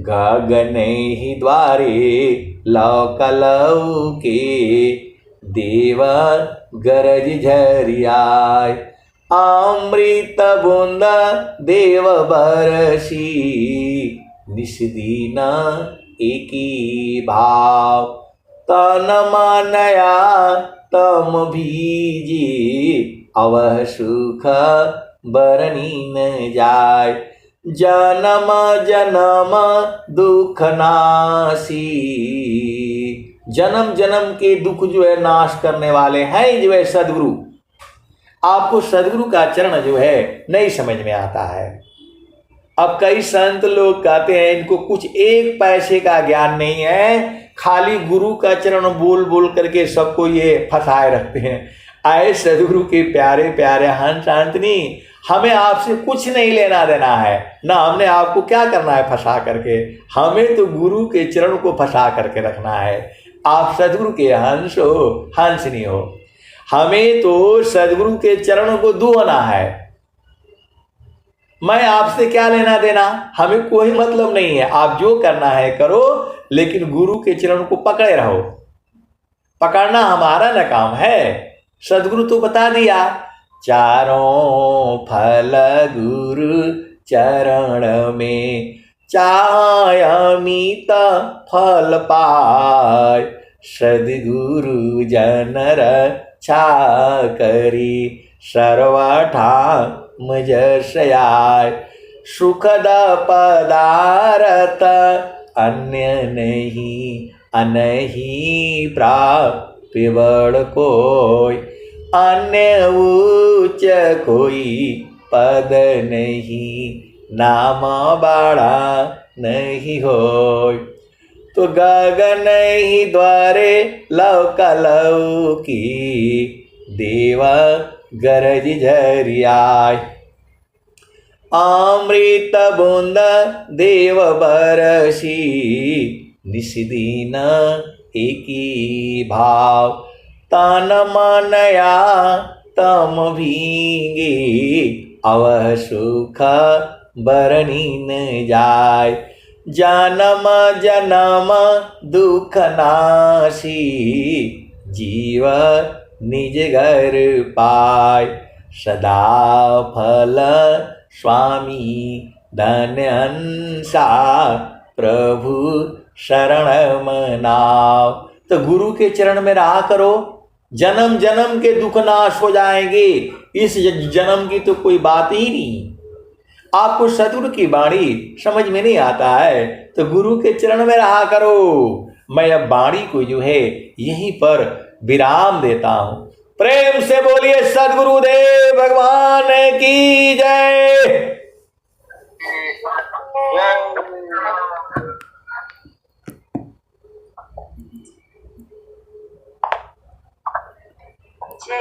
गगन ही द्वारे लौकलौ के देव गरज झरियाय। अमृत बूंद देव बरसी निस्दीन एकी भाव। तन मनया तम भीजी अवह सुख बरनी न जाय। जन्म जन्म दुख नासी। जन्म जन्म के दुख जो है नाश करने वाले हैं जो है सदगुरु। आपको सदगुरु का चरण जो है नहीं समझ में आता है। अब कई संत लोग कहते हैं इनको कुछ एक पैसे का ज्ञान नहीं है, खाली गुरु का चरण बोल बोल करके सबको ये फंसाए रखते हैं। आए सदगुरु के प्यारे प्यारे हंस हंसनी, हमें आपसे कुछ नहीं लेना देना है, ना हमने आपको क्या करना है फंसा करके। हमें तो गुरु के चरण को फंसा करके रखना है। आप सदगुरु के हंस हो हंसनी हो, हमें तो सदगुरु के चरणों को दुहना है। मैं आपसे क्या लेना देना, हमें कोई मतलब नहीं है। आप जो करना है करो, लेकिन गुरु के चरण को पकड़े रहो। पकड़ना हमारा न काम है। सदगुरु तो बता दिया, चारों फल गुरु चरण में चाय अमित फल पाय। सदगुरु जन रक्षा करी सर्वठाम जसयाय। सुखद पदारथ अन्य नहीं अनहि प्राप्य बड़ कोय। अन्य उच्च कोई पद नहीं नाम बड़ा नहीं होय। तो गगन ही द्वारे लौकलौ की देवा गरज झरियाय। अमृत बूंद देव बरसी निस्दीन एकी भाव। तन मनया तम भीगी अवह सुख बरनी न जाय। जन्म जन्म दुख नासी जीव निज घर पाय। सदा फल स्वामी धन अंसा प्रभु शरण मनाव। तो गुरु के चरण में रहा करो, जन्म जन्म के दुख नाश हो जाएंगे। इस जन्म की तो कोई बात ही नहीं। आपको सदगुरु की वाणी समझ में नहीं आता है तो गुरु के चरण में रहा करो। मैं अब वाणी को जो है यहीं पर विराम देता हूं। प्रेम से बोलिए सदगुरुदेव भगवान की जय। जय